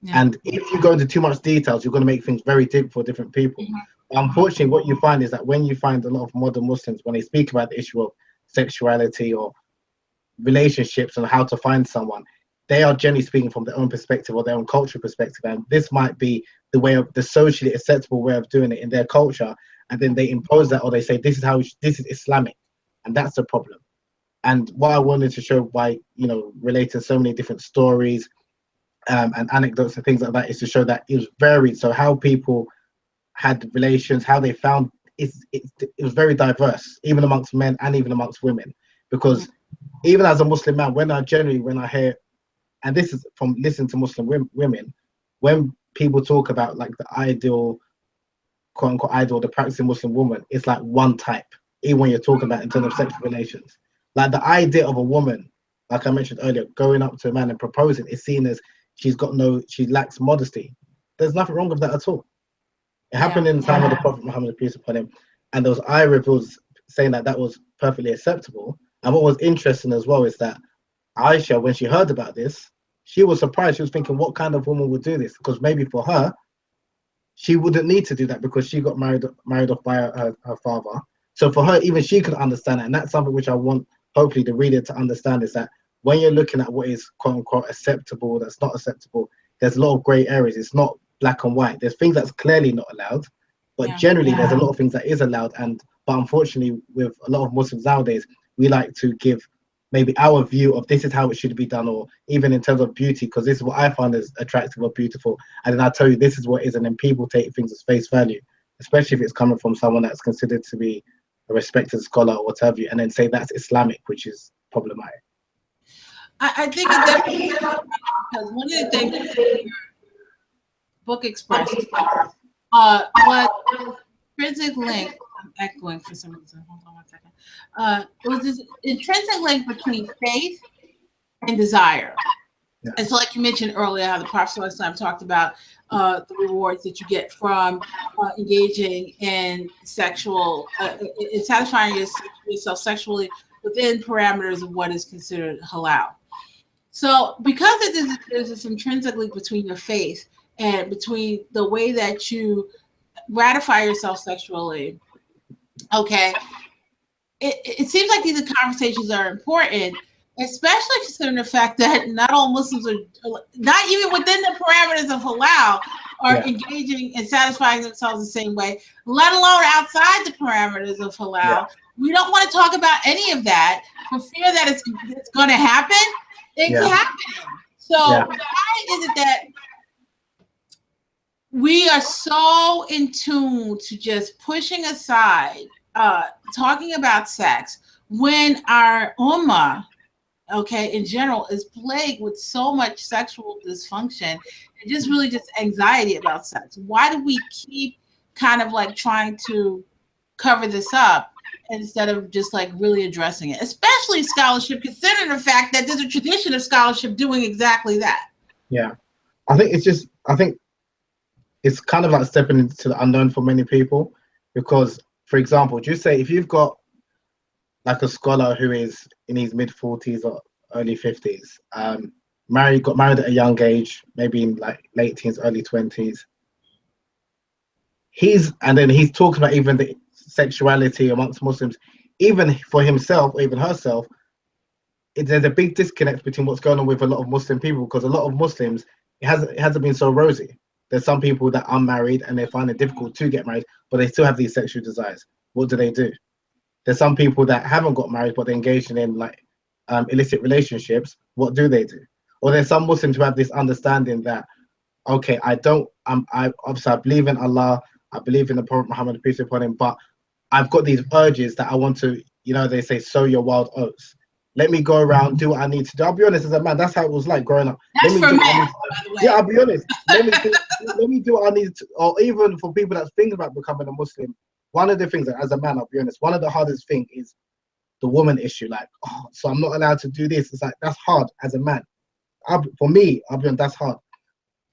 Yeah. And if you go into too much details, you're going to make things very deep for different people. Mm-hmm. Unfortunately, what you find is that when you find a lot of modern Muslims, when they speak about the issue of sexuality or relationships and how to find someone, they are generally speaking from their own perspective or their own cultural perspective, and this might be the socially acceptable way of doing it in their culture, and then they impose that, or they say this is Islamic, and that's the problem. And what I wanted to show by relating so many different stories and anecdotes and things like that is to show that it was varied. So how people had relations, how they found it was very diverse, even amongst men and even amongst women, because even as a Muslim man, when I hear, and this is from listening to Muslim women, when people talk about like the ideal, quote unquote ideal, the practicing Muslim woman, it's like one type, even when you're talking about in terms of sexual relations. Like the idea of a woman, like I mentioned earlier, going up to a man and proposing is seen as she lacks modesty. There's nothing wrong with that at all. It happened in the time of the Prophet Muhammad, peace upon him, and there was eye reveals saying that was perfectly acceptable. And what was interesting as well is that Aisha, when she heard about this, she was surprised. She was thinking, what kind of woman would do this? Because maybe for her, she wouldn't need to do that because she got married off by her father. So for her, even she could understand it. And that's something which I want, hopefully, the reader to understand, is that when you're looking at what is quote unquote acceptable, that's not acceptable, there's a lot of grey areas. It's not black and white. There's things that's clearly not allowed, but generally there's a lot of things that is allowed. But unfortunately, with a lot of Muslims nowadays, we like to give maybe our view of this is how it should be done, or even in terms of beauty, because this is what I find is attractive or beautiful, and then I tell you this is what is, and then people take things as face value, especially if it's coming from someone that's considered to be a respected scholar or whatever, and then say that's Islamic, which is problematic. I think it definitely is, because one of the things the book expressed was intrinsic link. I'm echoing for some reason. Hold on 1 second. It was this intrinsic link between faith and desire. Yeah. And so, like you mentioned earlier, how the Prophet talked about the rewards that you get from engaging in sexual, in satisfying yourself sexually within parameters of what is considered halal. So because there's this intrinsic link between your faith and between the way that you gratify yourself sexually, okay, it seems like these conversations are important, especially considering the fact that not all Muslims are, not even within the parameters of halal, are engaging and satisfying themselves the same way, let alone outside the parameters of halal. Yeah. We don't want to talk about any of that for fear that it's going to happen. It's happening. So why is it that we are so in tune to just pushing aside talking about sex when our ummah, okay, in general, is plagued with so much sexual dysfunction and just really just anxiety about sex? Why do we keep kind of like trying to cover this up instead of just like really addressing it, especially scholarship, considering the fact that there's a tradition of scholarship doing exactly that? Yeah, I think it's kind of like stepping into the unknown for many people, because, for example, just say if you've got like a scholar who is in his mid-40s or early 50s, got married at a young age, maybe in like late teens, early 20s. And then he's talking about even the sexuality amongst Muslims, even for himself or even herself. There's a big disconnect between what's going on with a lot of Muslim people, because a lot of Muslims, it hasn't been so rosy. There's some people that are married and they find it difficult to get married, but they still have these sexual desires. What do? There's some people that haven't got married, but they're engaging in like illicit relationships. What do? Or there's some Muslims who have this understanding that, okay, I obviously I believe in Allah, I believe in the Prophet Muhammad, peace be upon him, but I've got these urges that I want to, they say, sow your wild oats. Let me go around, do what I need to do. I'll be honest, as a man, that's how it was like growing up. That's for men, by the way. Yeah, I'll be honest. Let me do what I need to, or even for people that's thinking about becoming a Muslim. One of the things that, as a man, I'll be honest, one of the hardest things is the woman issue. Like, oh, so I'm not allowed to do this. It's like, that's hard as a man. for me, I'll be honest, that's hard.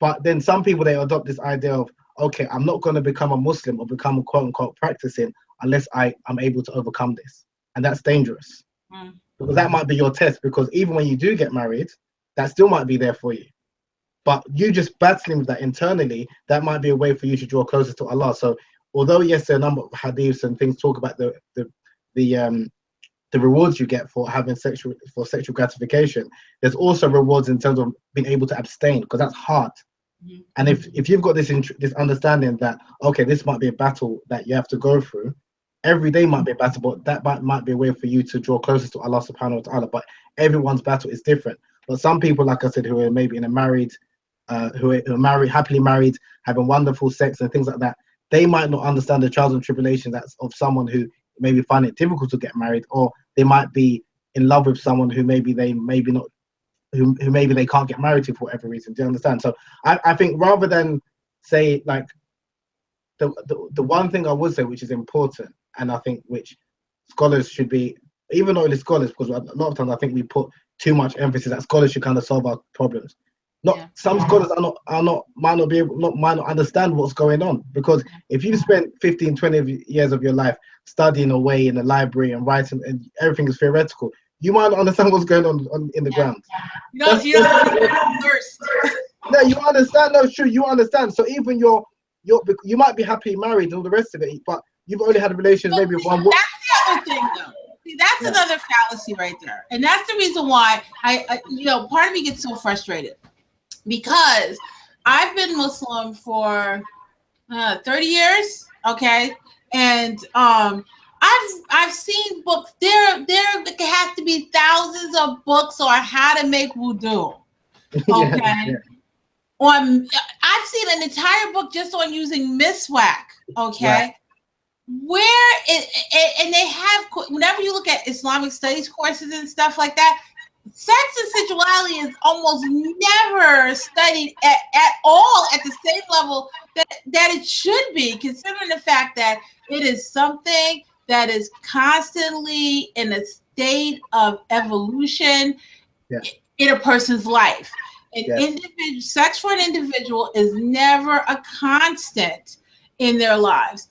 But then some people, they adopt this idea of, okay, I'm not going to become a Muslim or become a quote unquote practicing unless I'm able to overcome this. And that's dangerous. Because that might be your test, because even when you do get married, that still might be there for you. But you just battling with that internally, that might be a way for you to draw closer to Allah. So although yes, there are a number of hadiths and things talk about the rewards you get for having sexual gratification, there's also rewards in terms of being able to abstain, because that's hard. And if you've got this understanding that, okay, this might be a battle that you have to go through, every day might be a battle, but that might be a way for you to draw closer to Allah subhanahu wa ta'ala. But everyone's battle is different. But some people, like I said, who are maybe in a married, who are married, happily married, having wonderful sex and things like that, they might not understand the trials and tribulations that's of someone who maybe find it difficult to get married, or they might be in love with someone who maybe they can't get married to for whatever reason. Do you understand? So I think rather than say, like, the one thing I would say which is important, and I think which scholars should be, even though it's scholars, because a lot of times I think we put too much emphasis that scholars should kind of solve our problems. Some scholars might not understand what's going on, because if you spent 15, 20 years of your life studying away in the library and writing and everything is theoretical, you might not understand what's going on in the ground. You don't thirst. No, you understand. No, true, you understand. So even you might be happily married and all the rest of it, but you've only had relations maybe with one woman. That's the other thing, though. See, that's another fallacy right there, and that's the reason why I part of me gets so frustrated, because I've been Muslim for 30 years, okay, and I've seen books. There has to be thousands of books on how to make wudu, okay. I've seen an entire book just on using miswak, okay. And they have, whenever you look at Islamic studies courses and stuff like that, sex and sexuality is almost never studied at all at the same level that it should be, considering the fact that it is something that is constantly in a state of evolution in a person's life. Sex for an individual is never a constant in their lives,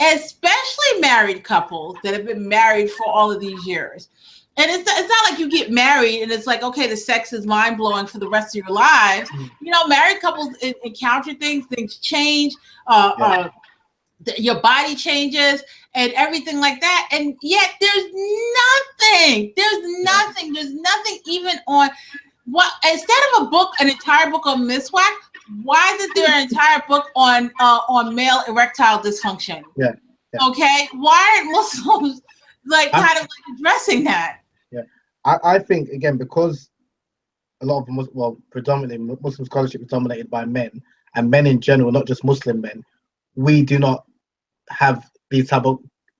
especially married couples that have been married for all of these years. And it's not like you get married and it's like, okay, the sex is mind-blowing for the rest of your lives. You know, married couples encounter things change, your body changes and everything like that. And yet there's nothing even on what, instead of a book, an entire book on miswak, why isn't there an entire book on male erectile dysfunction? Okay, why aren't Muslims kind of addressing that? I think, again, because a lot of predominantly Muslim scholarship is dominated by men, and men in general, not just Muslim men, we do not have these type of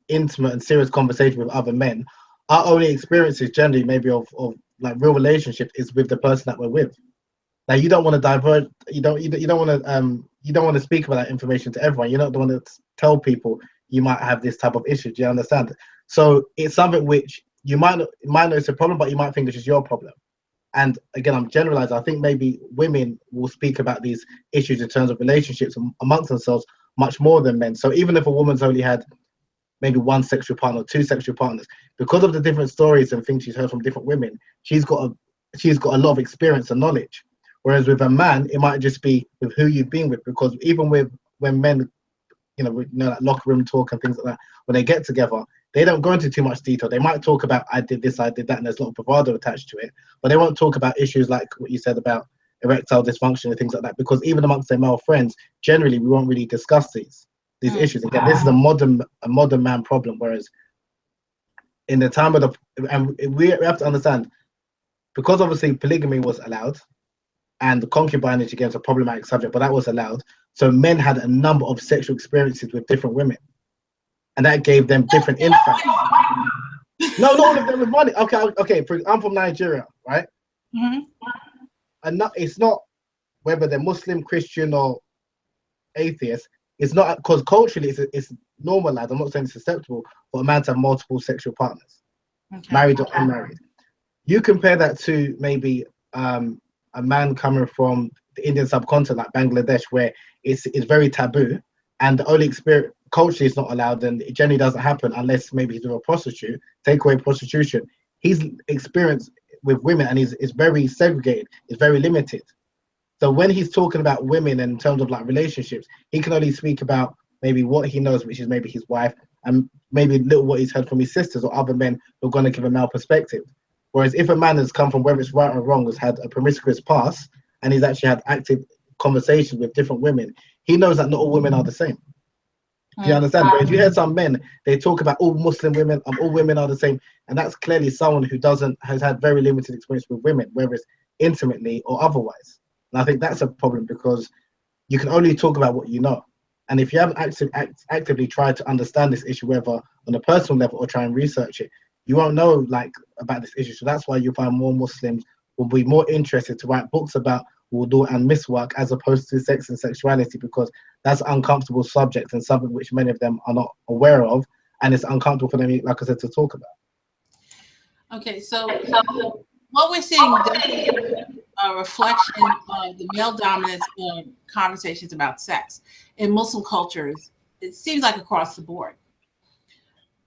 intimate and serious conversations with other men. Our only experiences generally maybe of like real relationships is with the person that we're with. Now you don't want to divert, you don't want to speak about that information to everyone. You're not the one to tell people you might have this type of issue. Do you understand? So it's something which you might know it's a problem, but you might think it's just your problem. And again, I'm generalizing. I think maybe women will speak about these issues in terms of relationships amongst themselves much more than men. So even if a woman's only had maybe one sexual partner, two sexual partners, because of the different stories and things she's heard from different women, she's got a lot of experience and knowledge. Whereas with a man, it might just be with who you've been with, because even when men, like locker room talk and things like that, when they get together, they don't go into too much detail. They might talk about, I did this, I did that, and there's a lot of bravado attached to it, but they won't talk about issues like what you said about erectile dysfunction and things like that, because even amongst their male friends, generally we won't really discuss these issues. Again, this is a modern man problem, whereas in the time of and we have to understand, because obviously polygamy was allowed and the concubinage, again, is a problematic subject, but that was allowed. So men had a number of sexual experiences with different women, and that gave them different insights. No, not all of them with money. Okay. I'm from Nigeria, right? And it's not whether they're Muslim, Christian, or atheist. It's not, because culturally it's normalized. I'm not saying it's acceptable for a man to have multiple sexual partners, married or unmarried. You compare that to maybe a man coming from the Indian subcontinent, like Bangladesh, where it's very taboo, and the only experience culturally is not allowed, and it generally doesn't happen unless maybe he's with a prostitute. Take away prostitution, his experience with women and is very segregated, is very limited. So when he's talking about women in terms of like relationships, he can only speak about maybe what he knows, which is maybe his wife, and maybe little what he's heard from his sisters or other men who are going to give a male perspective. Whereas if a man has come from, whether it's right or wrong, has had a promiscuous past and he's actually had active conversations with different women, he knows that not all women are the same. Do you understand? But if you hear some men, they talk about all Muslim women, all women are the same, and that's clearly someone who has had very limited experience with women, whether it's intimately or otherwise. And I think that's a problem because you can only talk about what you know. And if you haven't actively tried to understand this issue, whether on a personal level or try and research it, you won't know like about this issue. So that's why you find more Muslims will be more interested to write books about wudu and miswak as opposed to sex and sexuality, because that's an uncomfortable subject and something which many of them are not aware of, and it's uncomfortable for them, like I said, to talk about. Okay, so what we're seeing is a reflection of the male dominance of conversations about sex in Muslim cultures. It seems like across the board.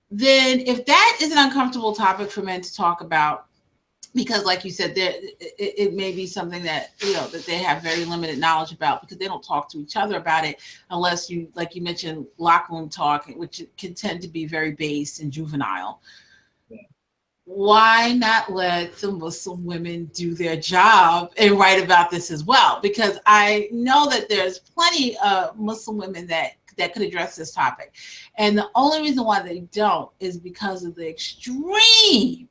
Then if that is an uncomfortable topic for men to talk about, because like you said, it may be something that, you know, that they have very limited knowledge about because they don't talk to each other about it unless you, like you mentioned, locker room talk, which can tend to be very base and juvenile. Why not let the Muslim women do their job and write about this as well? Because I know that there's plenty of Muslim women that could address this topic. And the only reason why they don't is because of the extreme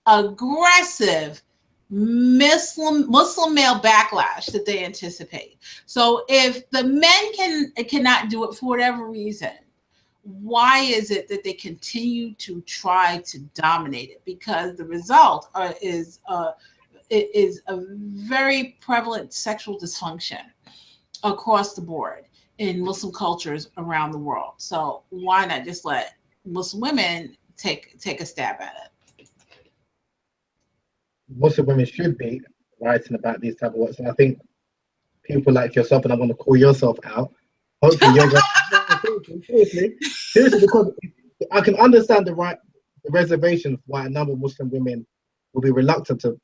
aggressive Muslim male backlash that they anticipate. So if the men cannot do it for whatever reason, why is it that they continue to try to dominate it? Because the result is a very prevalent sexual dysfunction across the board in Muslim cultures around the world. So why not just let Muslim women take a stab at it? Muslim women should be writing about these type of works, and I think people like yourself, and I want to call yourself out. Hopefully, you're going seriously, because I can understand the reservations why a number of Muslim women will be reluctant to,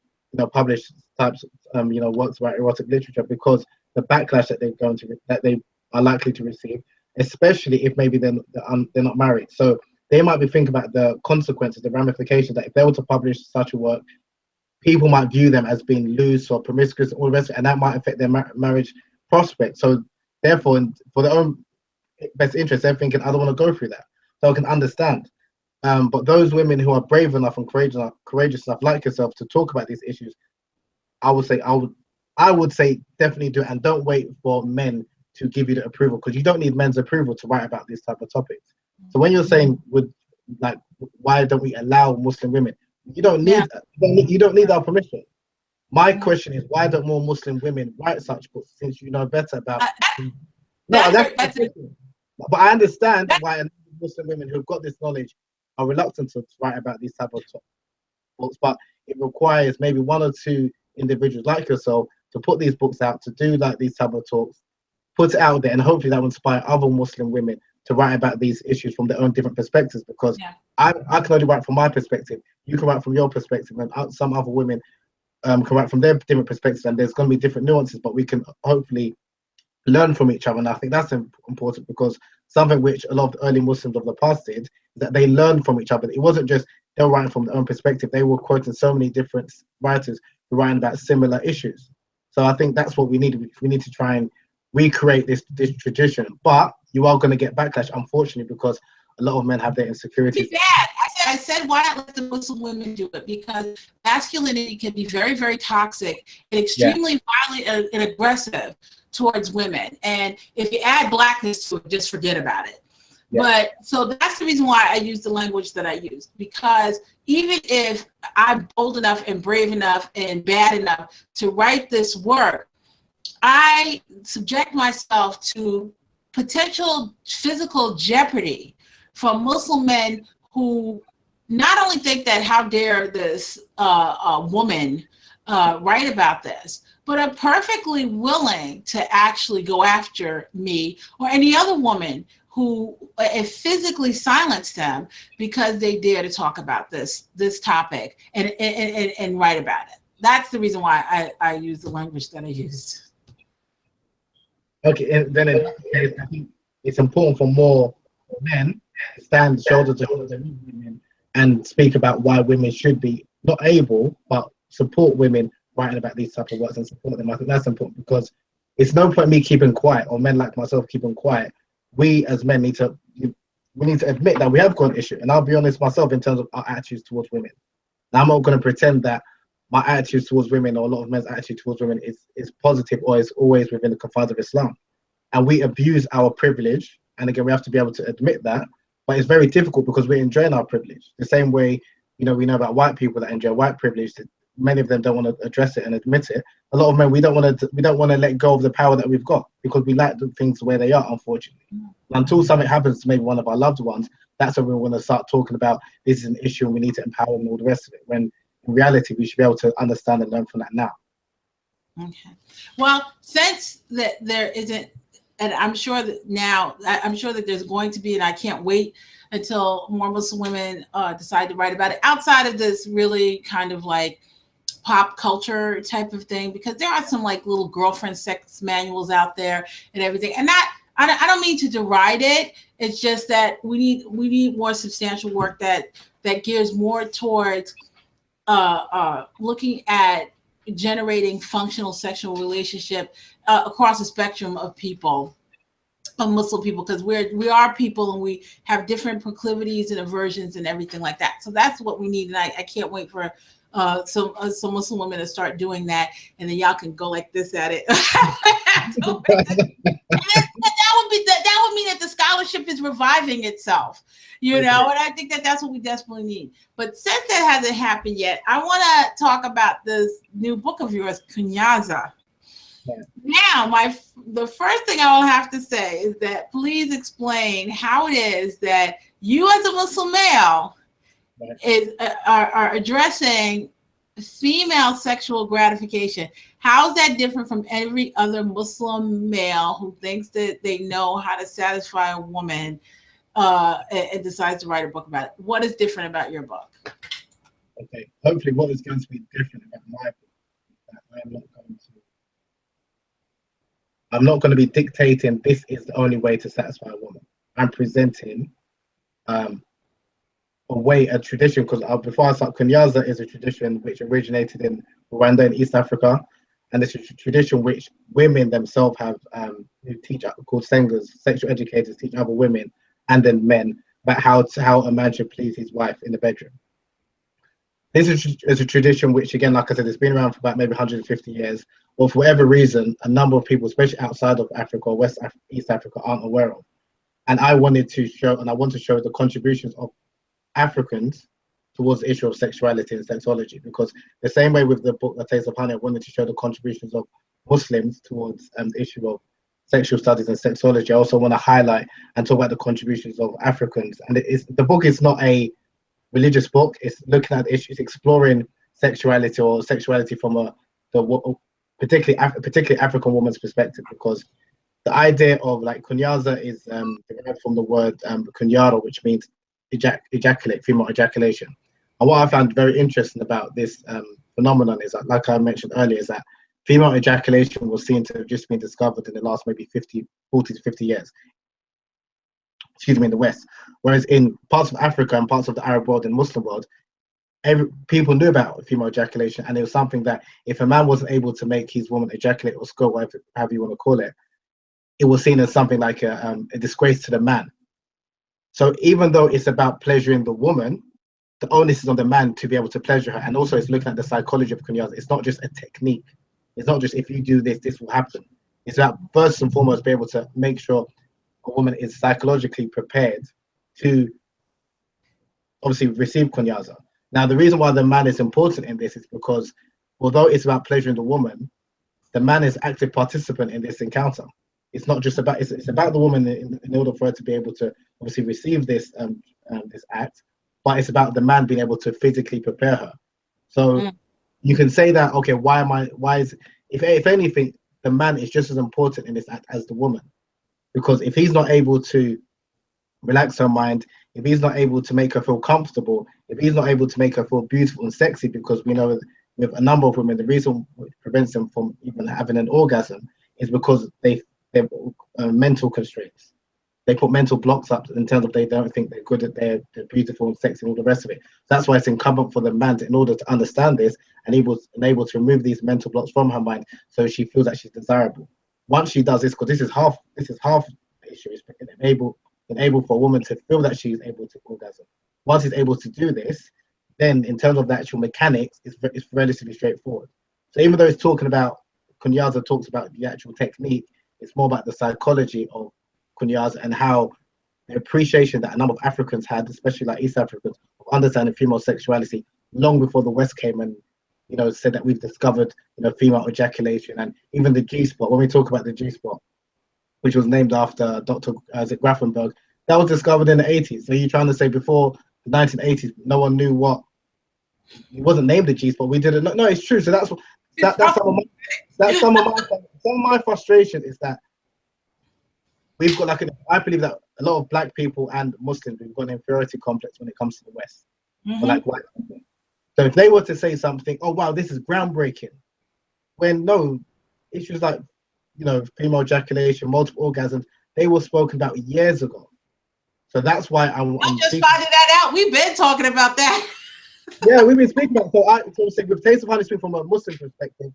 publish types, works about erotic literature, because the backlash that they are likely to receive, especially if maybe they're not married. So they might be thinking about the consequences, the ramifications, that if they were to publish such a work, people might view them as being loose or promiscuous, all the rest, and that might affect their marriage prospects. So therefore, for their own best interest, they're thinking, I don't want to go through that. So I can understand. But those women who are brave enough and courageous enough, like yourself, to talk about these issues, I would say definitely do it, and don't wait for men to give you the approval, because you don't need men's approval to write about these type of topics. So when you're saying, why don't we allow Muslim women? You don't need our permission. My question is, why don't more Muslim women write such books, since you know better about? That's it. But I understand why Muslim women who've got this knowledge are reluctant to write about these type of books. But it requires maybe one or two individuals like yourself to put these books out, to do like these type of talks, put it out there, and hopefully that will inspire other Muslim women to write about these issues from their own different perspectives. Because I can only write from my perspective, you can write from your perspective, and some other women can write from their different perspectives, and there's going to be different nuances, but we can hopefully learn from each other. And I think that's important, because something which a lot of the early Muslims of the past did is that they learned from each other. It wasn't just they were writing from their own perspective, they were quoting so many different writers who were writing about similar issues. So I think that's what we need. We need to try and recreate this tradition, but you are going to get backlash, unfortunately, because a lot of men have their insecurities. I said, why not let the Muslim women do it? Because masculinity can be very, very toxic and extremely violent and aggressive towards women. And if you add blackness to it, just forget about it. But so that's the reason why I use the language that I use, because even if I'm bold enough and brave enough and bad enough to write this work, I subject myself to potential physical jeopardy from Muslim men who not only think that how dare this woman write about this, but are perfectly willing to actually go after me or any other woman who physically silenced them because they dare to talk about this topic and write about it. That's the reason why I use the language that I used. Okay, and then in that case, I think it's important for more men to stand shoulder to shoulder with women and speak about why women should be not able, but support women writing about these type of works and support them. I think that's important because it's no point me keeping quiet or men like myself keeping quiet. We as men need to admit that we have got an issue. And I'll be honest myself in terms of our attitudes towards women. And I'm not going to pretend that my attitude towards women or a lot of men's attitude towards women is positive or is always within the confines of Islam. And we abuse our privilege. And again, we have to be able to admit that. But it's very difficult because we're enjoying our privilege. The same way, we know about white people that enjoy white privilege. Many of them don't want to address it and admit it. A lot of men, we don't want to let go of the power that we've got because we like the things where they are, unfortunately. Until something happens to maybe one of our loved ones, that's when we want to start talking about this is an issue and we need to empower them and all the rest of it. When in reality, we should be able to understand and learn from that now. Okay. Well, since that there isn't, and I'm sure that there's going to be, and I can't wait until more Muslim women decide to write about it outside of this really kind of like pop culture type of thing, because there are some like little girlfriend sex manuals out there and everything. And I don't mean to deride it. It's just that we need more substantial work that gears more towards looking at generating functional sexual relationship across the spectrum of people, of Muslim people, because we are people and we have different proclivities and aversions and everything like that. So that's what we need, and I can't wait for some Muslim women to start doing that, and then y'all can go like this at it. That would mean that the scholarship is reviving itself, and I think that's what we desperately need. But since that hasn't happened yet, I want to talk about this new book of yours, Kunyaza. Yeah. Now, the first thing I will have to say is that please explain how it is that you, as a Muslim male, are addressing female sexual gratification. How is that different from every other Muslim male who thinks that they know how to satisfy a woman and decides to write a book about it? What is different about your book? Okay, hopefully what is going to be different about my book is that I'm not going to be dictating this is the only way to satisfy a woman. I'm presenting a tradition, because before I start, Kunyaza is a tradition which originated in Rwanda in East Africa, and it's a tradition which women themselves have who teach, called sengers, sexual educators, teach other women and then men about how a man should please his wife in the bedroom. This is a tradition which, again, like I said, it's been around for about maybe 150 years, or for whatever reason, a number of people, especially outside of Africa or East Africa, aren't aware of. And I want to show the contributions of Africans towards the issue of sexuality and sexology, because the same way with the book The Taste of Honey, I wanted to show the contributions of Muslims towards the issue of sexual studies and sexology. I also want to highlight and talk about the contributions of Africans. And the book is not a religious book. It's looking at issues, exploring sexuality or sexuality from particularly African woman's perspective, because the idea of like Kunyaza is derived from the word kunyara, which means ejaculate, female ejaculation. And what I found very interesting about this phenomenon is that, like I mentioned earlier, is that female ejaculation was seen to have just been discovered in the last maybe 40 to 50 years, in the West. Whereas in parts of Africa and parts of the Arab world and Muslim world, people knew about female ejaculation, and it was something that if a man wasn't able to make his woman ejaculate or squirt, however you want to call it, it was seen as something like a disgrace to the man. So even though it's about pleasuring the woman, the onus is on the man to be able to pleasure her. And also it's looking at the psychology of Kunyaza. It's not just a technique. It's not just if you do this, this will happen. It's about first and foremost be able to make sure a woman is psychologically prepared to obviously receive Kunyaza. Now, the reason why the man is important in this is because although it's about pleasuring the woman, the man is active participant in this encounter. It's not just about, it's about the woman in order for her to be able to obviously receive this this act, but it's about the man being able to physically prepare her. So you can say that, okay, why is, if anything, the man is just as important in this act as the woman, because if he's not able to relax her mind, if he's not able to make her feel comfortable, if he's not able to make her feel beautiful and sexy, because we know with a number of women, the reason which prevents them from even having an orgasm is because they've mental constraints. They put mental blocks up in terms of they don't think they're good, at they're beautiful and sexy and all the rest of it. So that's why it's incumbent for the man to, in order to understand this and able to remove these mental blocks from her mind, so she feels that she's desirable. Once she does this, because this is half the issue, is enable for a woman to feel that she's able to orgasm. Once he's able to do this, then in terms of the actual mechanics, it's relatively straightforward. So even though it's talking about, Kunyaza talks about the actual technique, it's more about the psychology of Kunyaza and how the appreciation that a number of Africans had, especially like East Africans, of understanding female sexuality long before the West came and, you know, said that we've discovered, you know, female ejaculation and even the G-spot. When we talk about the G-spot, which was named after Dr. Grafenberg, that was discovered in the 80s. So you're trying to say before the 1980s, no one knew what, it wasn't named the G-spot. We didn't know. No, it's true. So that's some of my frustration is that we've got I believe that a lot of Black people and Muslims, we've got an inferiority complex when it comes to the West, or like white people. So if they were to say something, oh wow, this is groundbreaking, when no, issues like, you know, female ejaculation, multiple orgasms, they were spoken about years ago. So that's why I'm just finding that out. We've been talking about that. Yeah, we've been speaking about. So with Taste of Honey, speaking from a Muslim perspective,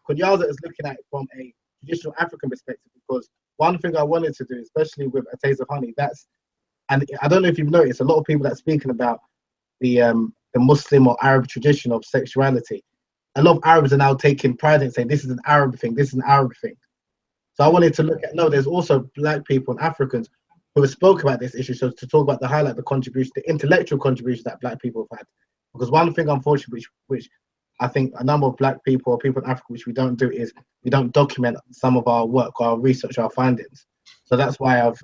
Kunyaza is looking at it from a traditional African perspective, because one thing I wanted to do, especially with A Taste of Honey, and I don't know if you've noticed, a lot of people that are speaking about the Muslim or Arab tradition of sexuality, a lot of Arabs are now taking pride in saying this is an Arab thing, this is an Arab thing. So I wanted to look at, no, there's also Black people and Africans who have spoken about this issue, so to talk about the contribution, the intellectual contribution that Black people have had. Because one thing, unfortunately, which I think a number of Black people or people in Africa, which we don't do, is we don't document some of our work, our research, our findings. So that's why I've,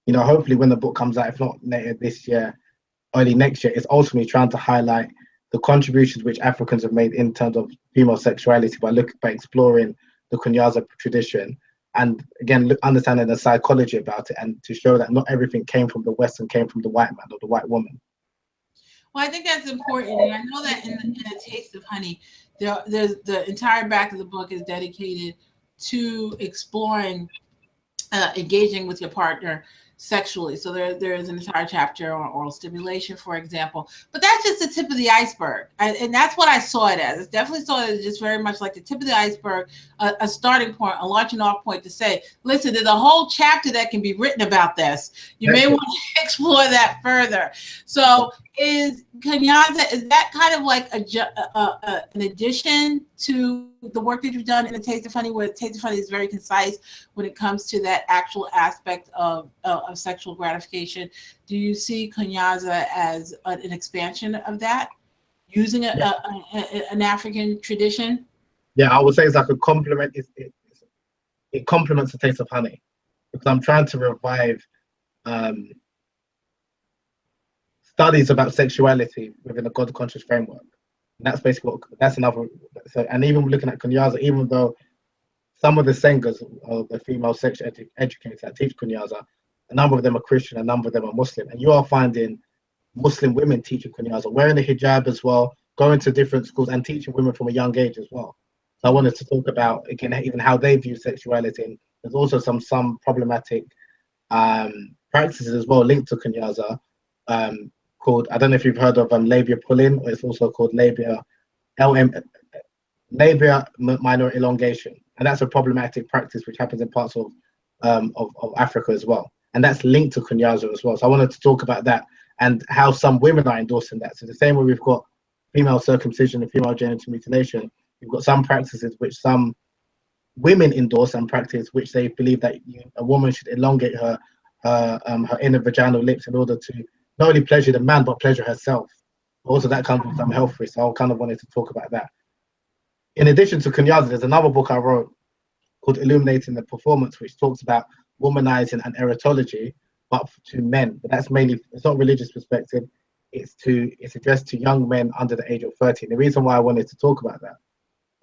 you know, hopefully when the book comes out, if not later this year, early next year, it's ultimately trying to highlight the contributions which Africans have made in terms of female sexuality by exploring the Kunyaza tradition, and again, understanding the psychology about it, and to show that not everything came from the West and came from the white man or the white woman. Well, I think that's important, and I know that in A Taste of Honey, there's the entire back of the book is dedicated to exploring, engaging with your partner sexually. So there is an entire chapter on oral stimulation, for example. But that's just the tip of the iceberg, and that's what I saw it as. I definitely saw it as just very much like the tip of the iceberg, a starting point, a launching off point to say, listen, there's a whole chapter that can be written about this. You may want to explore that further. So is Kunyaza, is that kind of like an addition to the work that you've done in A Taste of Honey, where Taste of Honey is very concise when it comes to that actual aspect of sexual gratification? Do you see Kunyaza as an expansion of that, using an African tradition? Yeah, I would say it's like a complement. It complements A Taste of Honey, because I'm trying to revive studies about sexuality within a God conscious framework. And that's basically that's another. So, and even looking at Kunyaza, even though some of the Sengas, or the female sex educators that teach Kunyaza, a number of them are Christian, a number of them are Muslim, and you are finding Muslim women teaching Kunyaza, wearing the hijab as well, going to different schools and teaching women from a young age as well. So I wanted to talk about, again, even how they view sexuality. And there's also some problematic practices as well linked to Kunyaza, called, I don't know if you've heard of labia pulling, or it's also called labia minor elongation, and that's a problematic practice which happens in parts of Africa as well, and that's linked to Kunyaza as well. So I wanted to talk about that and how some women are endorsing that. So the same way we've got female circumcision and female genital mutilation, we've got some practices which some women endorse and practice, which they believe that a woman should elongate her inner vaginal lips in order to not only pleasure the man but pleasure herself. Also, that comes with some health risks. So I kind of wanted to talk about that. In addition to Kunyaza, there's another book I wrote called Illuminating the Performance, which talks about womanizing and erotology, but to men. But that's mainly, it's not religious perspective. it's addressed to young men under the age of 30. And the reason why I wanted to talk about that,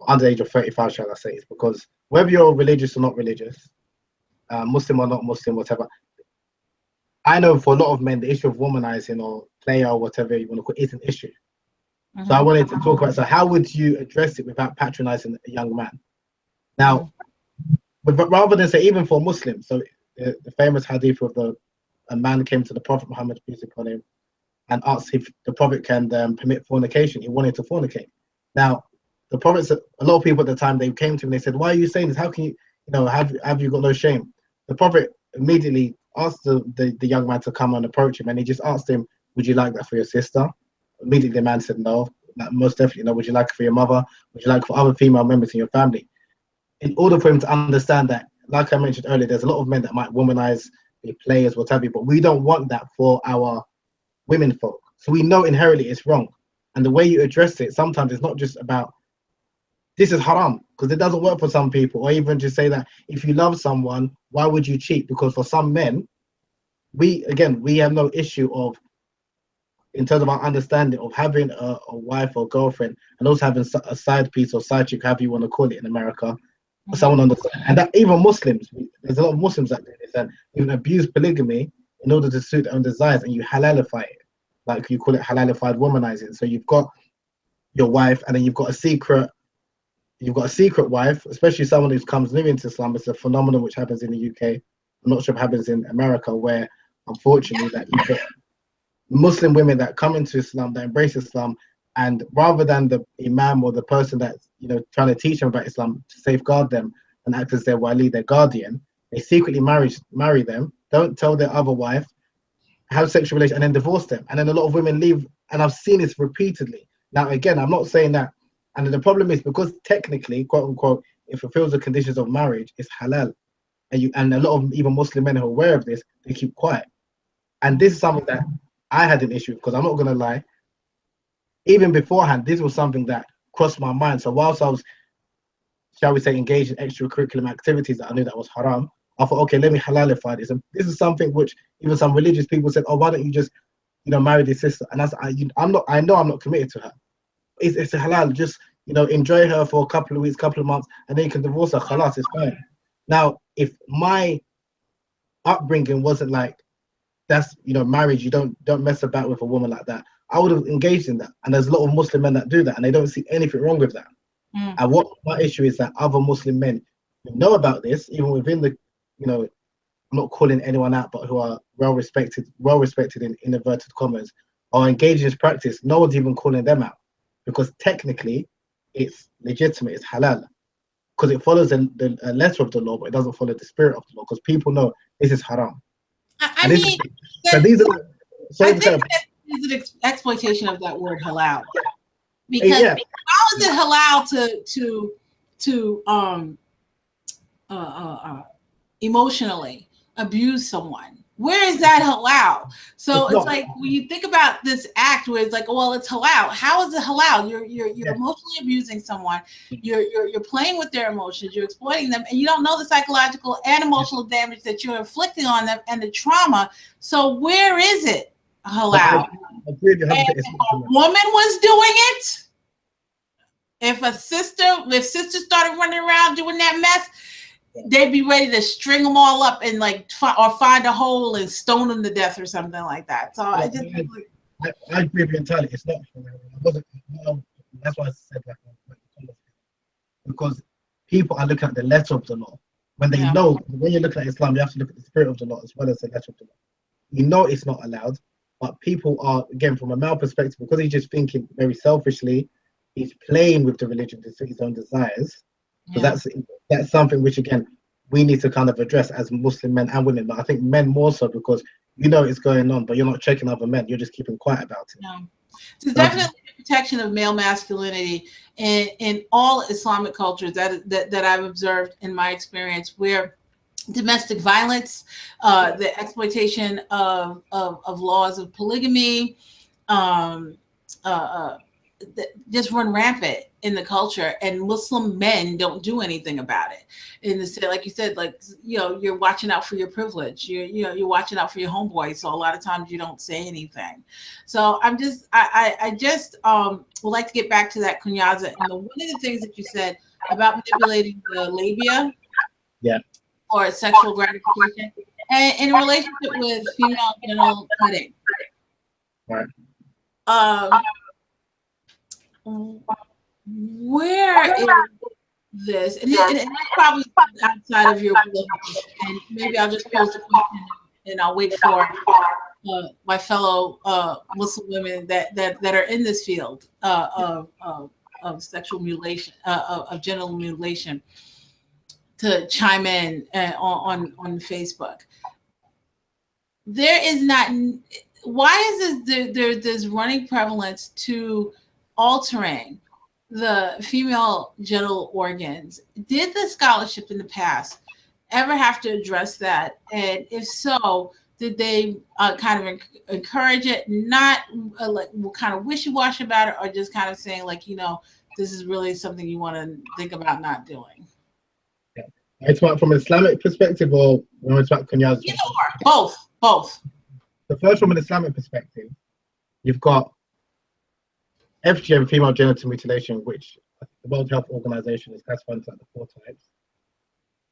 under the age of 35, shall I say, is because whether you're religious or not religious, Muslim or not Muslim, whatever, I know for a lot of men, the issue of womanizing or player or whatever you want to call it is an issue. So I wanted to talk about, so how would you address it without patronizing a young man? Now, but rather than say, even for Muslims, so the famous hadith of a man came to the Prophet Muhammad, peace be upon him, and asked if the Prophet can permit fornication. He wanted to fornicate. Now, the Prophet said, a lot of people at the time, they came to him and they said, why are you saying this? How can you, have you got no shame? The Prophet immediately asked the young man to come and approach him, and he just asked him, would you like that for your sister? Immediately the man said no. Most definitely no. Would you like it for your mother? Would you like it for other female members in your family? In order for him to understand that, like I mentioned earlier, there's a lot of men that might womanize, be players, what have you, but we don't want that for our women folk. So we know inherently it's wrong. And the way you address it, sometimes it's not just about this is haram, because it doesn't work for some people, or even just say that if you love someone, why would you cheat? Because for some men, we have no issue of, in terms of our understanding of having a wife or girlfriend, and also having a side piece or side chick, however you want to call it in America, or someone on the side. And that even Muslims, there's a lot of Muslims that do this and even abuse polygamy in order to suit their own desires, and you halalify it, like you call it halalified womanizing. So you've got your wife, and then you've got a secret wife, especially someone who comes new into Islam. It's a phenomenon which happens in the UK. I'm not sure if it happens in America, where unfortunately that you've got Muslim women that come into Islam, that embrace Islam, and rather than the imam or the person that's trying to teach them about Islam to safeguard them and act as their wali, their guardian, they secretly marry them, don't tell their other wife, have sexual relations, and then divorce them. And then a lot of women leave, and I've seen this repeatedly. Now, again, I'm not saying that, and the problem is because technically, quote unquote, it fulfills the conditions of marriage, it's halal, and a lot of even Muslim men who are aware of this, they keep quiet. And this is something that I had an issue with, because I'm not going to lie, even beforehand, this was something that crossed my mind. So whilst I was, shall we say, engaged in extracurricular activities that I knew that was haram, I thought, okay, let me halalify this. And this is something which even some religious people said, oh, why don't you just, marry this sister? And I know I'm not committed to her. It's a halal, just, enjoy her for a couple of weeks, couple of months, and then you can divorce her, khalas, it's fine. Now, if my upbringing wasn't like, that's marriage, you don't mess about with a woman like that, I would have engaged in that. And there's a lot of Muslim men that do that, and they don't see anything wrong with that. And what my issue is that other Muslim men who know about this, even within the, I'm not calling anyone out, but who are well respected in inverted commas, are engaged in this practice, no one's even calling them out, because technically it's legitimate, it's halal, because it follows the letter of the law, but it doesn't follow the spirit of the law, because people know this is haram. I mean, so these are, I think that is an exploitation of that word halal, because how is it halal to emotionally abuse someone? Where is that halal? So it's like when you think about this act where it's like, well, it's halal. How is it halal? You're emotionally abusing someone. You're playing with their emotions. You're exploiting them, and you don't know the psychological and emotional damage that you're inflicting on them and the trauma. So where is it halal? If a woman was doing it, if sisters started running around doing that mess, they'd be ready to string them all up and or find a hole and stone them to death or something like that. So I agree with you entirely. It's not. That's why I said that, because people are looking at the letter of the law when they know, when you're looking at Islam, you have to look at the spirit of the law as well as the letter of the law. You know it's not allowed, but people are, again, from a male perspective, because he's just thinking very selfishly, he's playing with the religion to suit his own desires. So that's something which, again, we need to kind of address as Muslim men and women, but I think men more so, because it's going on, but you're not checking other men, you're just keeping quiet about it. Yeah. There's definitely a protection of male masculinity in all Islamic cultures that I've observed in my experience, where domestic violence, the exploitation of laws of polygamy, just run rampant in the culture, and Muslim men don't do anything about it. In the like you said, like, you know, you're watching out for your privilege. You're watching out for your homeboy. So a lot of times you don't say anything. So I just would like to get back to that Kunyaza, and one of the things that you said about manipulating the labia, Yeah. or sexual gratification, and in relationship with female genital cutting. Right. Where is this? And it's probably outside of your book. And maybe I'll just pose the question, and I'll wait for my fellow Muslim women that are in this field of sexual mutilation, of genital mutilation, to chime in on Facebook. There is not. Why is there's this running prevalence to altering the female genital organs? Did the scholarship in the past ever have to address that? And if so, did they kind of encourage it, not like kind of wishy-washy about it, or just kind of saying, like, you know, this is really something you want to think about not doing? Yeah. It's from an Islamic perspective, or when it's about Kunyaza? Both. The first, from an Islamic perspective, you've got FGM, female genital mutilation, which the World Health Organization is classified into the 4 types.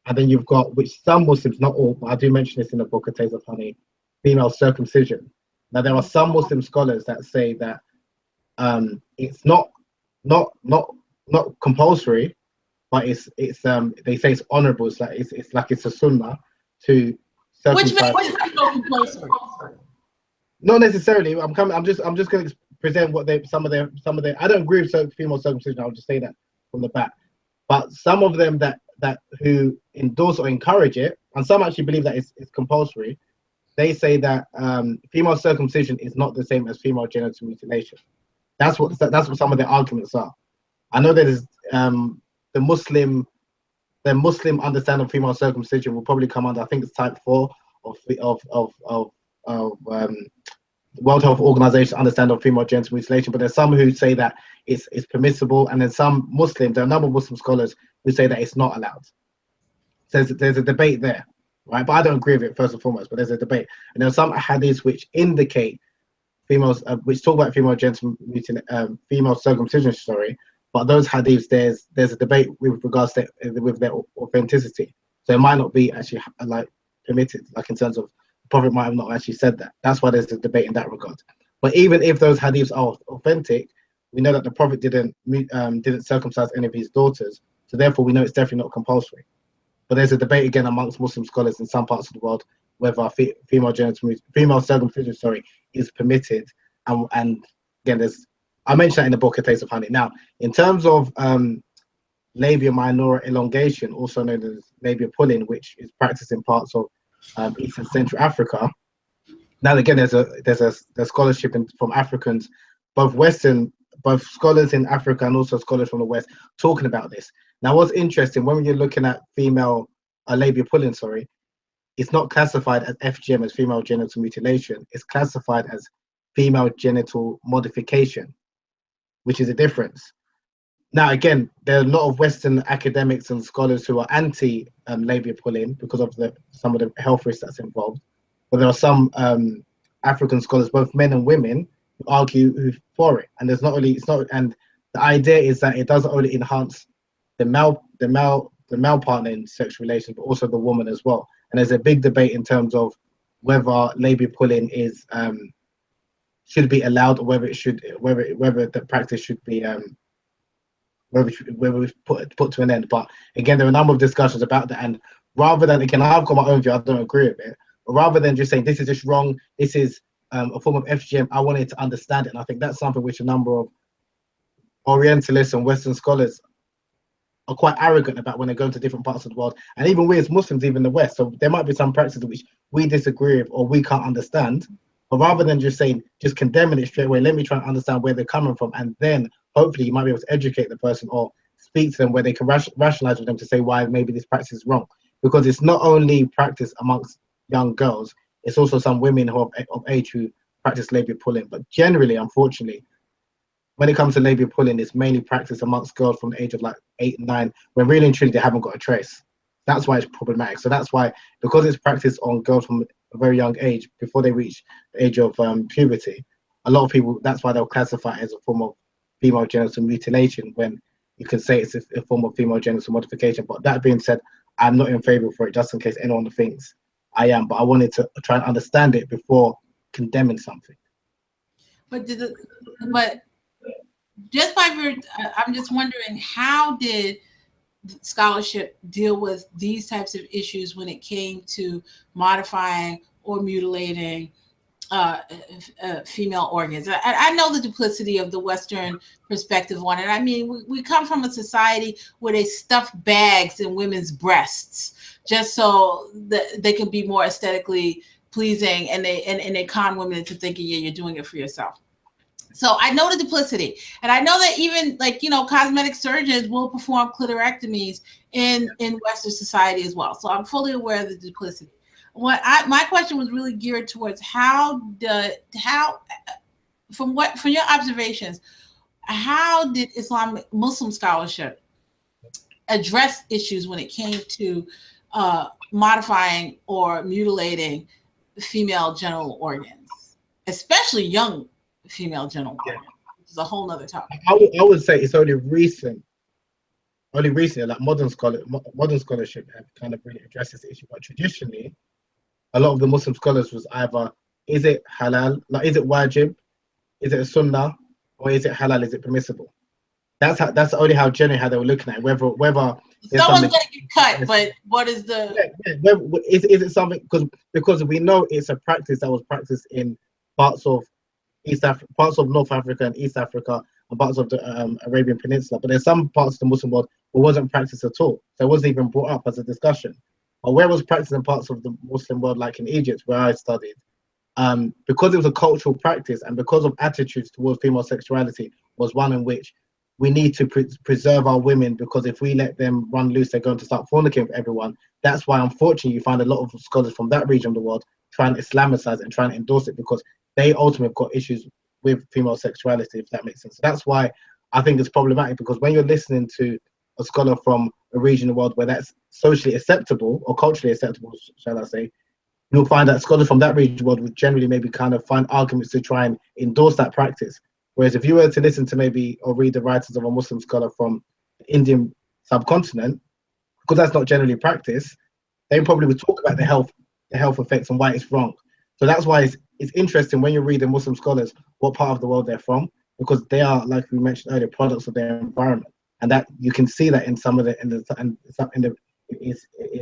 And then you've got, which some Muslims, not all, but I do mention this in the book, A Taste of Honey, female circumcision. Now, there are some Muslim scholars that say that it's not compulsory, but it's they say it's honorable. It's like it's a sunnah to circumcise. Which makes it compulsory. Not necessarily. I'm just going to present what some of their. I don't agree with female circumcision. I'll just say that from the back. But some of them that who endorse or encourage it, and some actually believe that it's compulsory. They say that female circumcision is not the same as female genital mutilation. That's what some of their arguments are. I know that is the Muslim understanding of female circumcision will probably come under, I think it's type 4 of World Health Organization understanding of female genital mutilation. But there's some who say that it's permissible, and then some Muslims, there are a number of Muslim scholars who say that it's not allowed. So there's a debate there, right? But I don't agree with it, first and foremost. But there's a debate, and there are some hadiths which indicate females, which talk about female genital mutilation, female circumcision. Sorry, but those hadiths, there's a debate with regards to with their authenticity. So it might not be actually like permitted, like in terms of the Prophet might have not actually said that. That's why there's a debate in that regard. But even if those hadiths are authentic, we know that the Prophet didn't circumcise any of his daughters. So therefore, we know it's definitely not compulsory. But there's a debate again amongst Muslim scholars in some parts of the world whether female circumcision, is permitted. And again, I mentioned that in the book, A Taste of Honey. Now, in terms of labia minora elongation, also known as labia pulling, which is practiced in parts of East and Central Africa. Now, again, there's scholarship from Africans, both scholars in Africa and also scholars from the West talking about this. Now, what's interesting, when you're looking at female labia pulling, it's not classified as FGM, as female genital mutilation. It's classified as female genital modification, which is a difference. Now, again, there are a lot of Western academics and scholars who are anti labia pulling because of some of the health risks that's involved. But there are some African scholars, both men and women, who argue for it. And and the idea is that it doesn't only enhance the male partner in sexual relations, but also the woman as well. And there's a big debate in terms of whether labia pulling should be allowed, or whether the practice should be whether we put to an end. But again, there are a number of discussions about that. And rather than, again, I've got my own view, I don't agree with it. But rather than just saying this is just wrong, this is a form of FGM, I wanted to understand it. And I think that's something which a number of Orientalists and Western scholars are quite arrogant about when they go into different parts of the world. And even we as Muslims, even the West. So there might be some practices which we disagree with or we can't understand. But rather than just condemning it straight away, let me try and understand where they're coming from. And then hopefully you might be able to educate the person or speak to them where they can rationalize with them to say why maybe this practice is wrong. Because it's not only practice amongst young girls, it's also some women who are of age who practice labia pulling. But generally, unfortunately, when it comes to labia pulling, it's mainly practiced amongst girls from the age of like 8 and 9, when really and truly they haven't got a trace. That's why it's problematic. So that's why, because it's practiced on girls from a very young age, before they reach the age of puberty, a lot of people, that's why they'll classify it as a form of female genital mutilation, when you can say it's a form of female genital modification. But that being said, I'm not in favor for it, just in case anyone thinks I am. But I wanted to try and understand it before condemning something. But just by I'm just wondering, how did scholarship deal with these types of issues when it came to modifying or mutilating female organs? I know the duplicity of the Western perspective on it. I mean, we come from a society where they stuff bags in women's breasts just so that they can be more aesthetically pleasing, and they con women into thinking, yeah, you're doing it for yourself. So I know the duplicity, and I know that even, like, you know, cosmetic surgeons will perform clitorectomies in Western society as well. So I'm fully aware of the duplicity. My question was really geared towards from your observations, how did Islamic Muslim scholarship address issues when it came to modifying or mutilating female genital organs, especially young female genital organs, which is a whole nother topic. I would say it's only recently, like modern scholarship have kind of really addressed this issue. But traditionally, a lot of the Muslim scholars was either, is it halal, like is it wajib, is it a sunnah, or is it halal, is it permissible? That's only how generally how they were looking at it. Whether someone's going to get cut, but what is the is it something, because we know it's a practice that was practiced in parts of parts of North Africa and East Africa, and parts of the Arabian Peninsula, but there's some parts of the Muslim world where it wasn't practiced at all. So it wasn't even brought up as a discussion. But where it was practiced in parts of the Muslim world, like in Egypt, where I studied, because it was a cultural practice and because of attitudes towards female sexuality, was one in which we need to preserve our women, because if we let them run loose, they're going to start fornicating with everyone. That's why, unfortunately, you find a lot of scholars from that region of the world trying to Islamicize and trying to endorse it, because they ultimately have got issues with female sexuality, if that makes sense. So that's why I think it's problematic, because when you're listening to a scholar from a region of the world where that's socially acceptable or culturally acceptable, shall I say, you'll find that scholars from that region of the world would generally maybe kind of find arguments to try and endorse that practice. Whereas if you were to listen to maybe or read the writings of a Muslim scholar from the Indian subcontinent, because that's not generally practiced, they probably would talk about the health effects and why it's wrong. So that's why it's interesting when you read the Muslim scholars what part of the world they're from, because they are, like we mentioned earlier, products of their environment, and that you can see that in some of it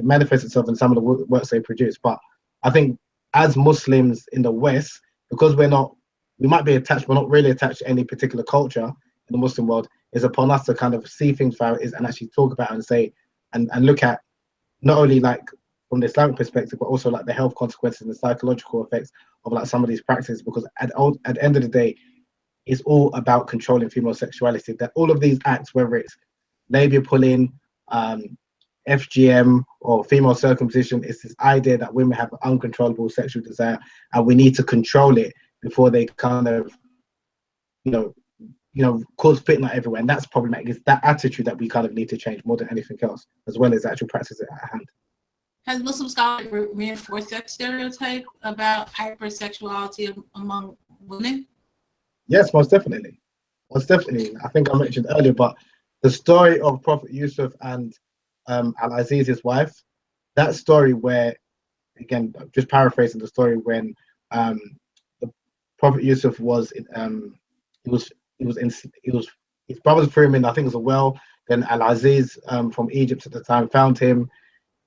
manifests itself in some of the works they produce. But I think as Muslims in the West, because we might be attached, but not really attached to any particular culture in the Muslim world, it's upon us to kind of see things for how it is and actually talk about it and say and look at not only like from the Islamic perspective, but also like the health consequences and the psychological effects of like some of these practices, because at the end of the day, it's all about controlling female sexuality. That all of these acts, whether it's labia pulling, FGM, or female circumcision, it's this idea that women have uncontrollable sexual desire, and we need to control it before they kind of, cause fitna everywhere. And that's problematic. It's that attitude that we kind of need to change more than anything else, as well as actual practices at hand. Has Muslim scholars reinforced that stereotype about hypersexuality among women? Yes, most definitely. Most definitely. I think I mentioned earlier, but the story of Prophet Yusuf and Al-Aziz, his wife, that story where, again, just paraphrasing the story, when the Prophet Yusuf was his brothers threw him in, I think it was a well. Then Al-Aziz from Egypt at the time found him.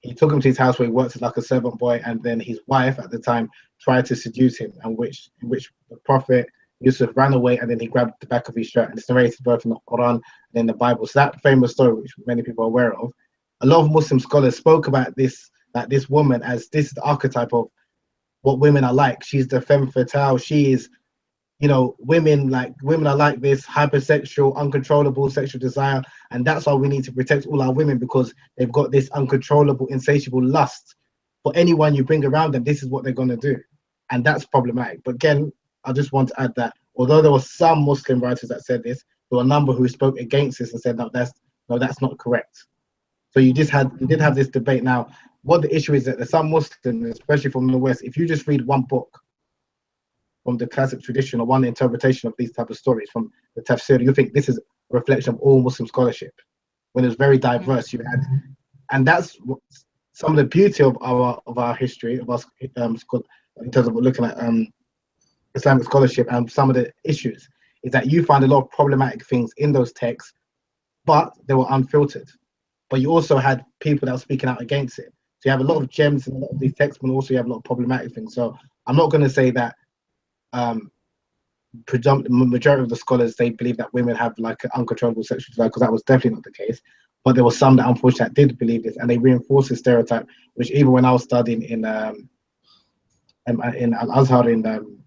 He took him to his house where he worked as like a servant boy, and then his wife at the time tried to seduce him, and in which the Prophet Yusuf ran away, and then he grabbed the back of his shirt, and it's narrated both in the Quran and in the Bible. So that famous story, which many people are aware of, a lot of Muslim scholars spoke about this, that this woman as this is the archetype of what women are like. She's the femme fatale. She is, women are like this, hypersexual, uncontrollable sexual desire, and that's why we need to protect all our women, because they've got this uncontrollable, insatiable lust for anyone you bring around them. This is what they're going to do, and that's problematic. But again, I just want to add that although there were some Muslim writers that said this, there were a number who spoke against this and said, no, that's not correct. So you did have this debate. Now, what the issue is that there's some Muslims, especially from the West, if you just read one book from the classic tradition or one interpretation of these type of stories from the tafsir, you think this is a reflection of all Muslim scholarship, when it's very diverse. You had, and that's what, some of the beauty of our history, of us in terms of looking at Islamic scholarship and some of the issues, is that you find a lot of problematic things in those texts, but they were unfiltered. But you also had people that were speaking out against it. So you have a lot of gems in a lot of these texts, but also you have a lot of problematic things. So I'm not going to say that majority of the scholars, they believe that women have like an uncontrollable sexual desire, because that was definitely not the case. But there were some that unfortunately did believe this, and they reinforced the stereotype, which even when I was studying in Al-Azhar in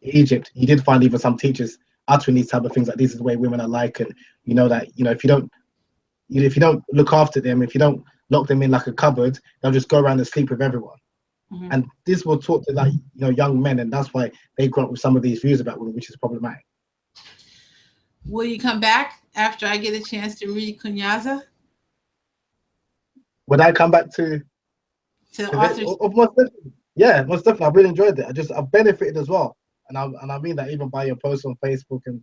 Egypt, you did find even some teachers uttering these type of things, like this is the way women are like, and you know that, you know, if you don't look after them, if you don't lock them in like a cupboard, they'll just go around and sleep with everyone. And this was taught to, like, you know, young men, and that's why they grew up with some of these views about women, which is problematic. Will you come back after I get a chance to read Kunyaza? Would I come back to authors? Most definitely. Yeah, most definitely. I really enjoyed it. I've benefited as well, and I mean that even by your posts on Facebook, and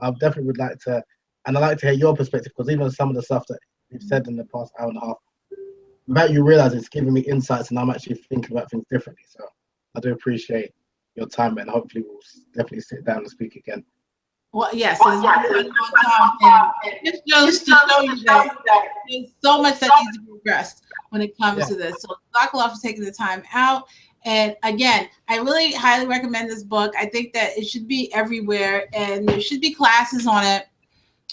I definitely would like to, and I'd like to hear your perspective, because even some of the stuff that you've said in the past hour and a half, without you realize, it's giving me insights, and I'm actually thinking about things differently. So I do appreciate your time, and hopefully we'll definitely sit down and speak again. Well, yes, it's been a long time, and it just goes to show you that there's so much that needs to be addressed when it comes to this. So, Jazakallah for taking the time out. And again, I really highly recommend this book. I think that it should be everywhere, and there should be classes on it.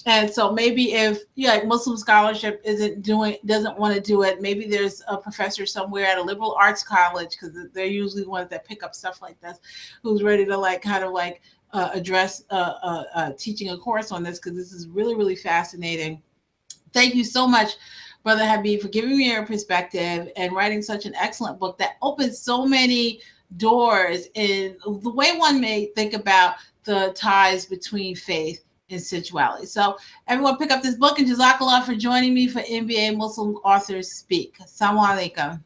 And so maybe if like Muslim scholarship doesn't want to do it, maybe there's a professor somewhere at a liberal arts college, because they're usually the ones that pick up stuff like this, who's ready to like kind of like address teaching a course on this, because this is really, really fascinating. Thank you so much, Brother Habib, for giving me your perspective and writing such an excellent book that opens so many doors in the way one may think about the ties between faith and sensuality. So everyone pick up this book, and Jazakallah for joining me for NBA Muslim Authors Speak. Assalamu alaikum.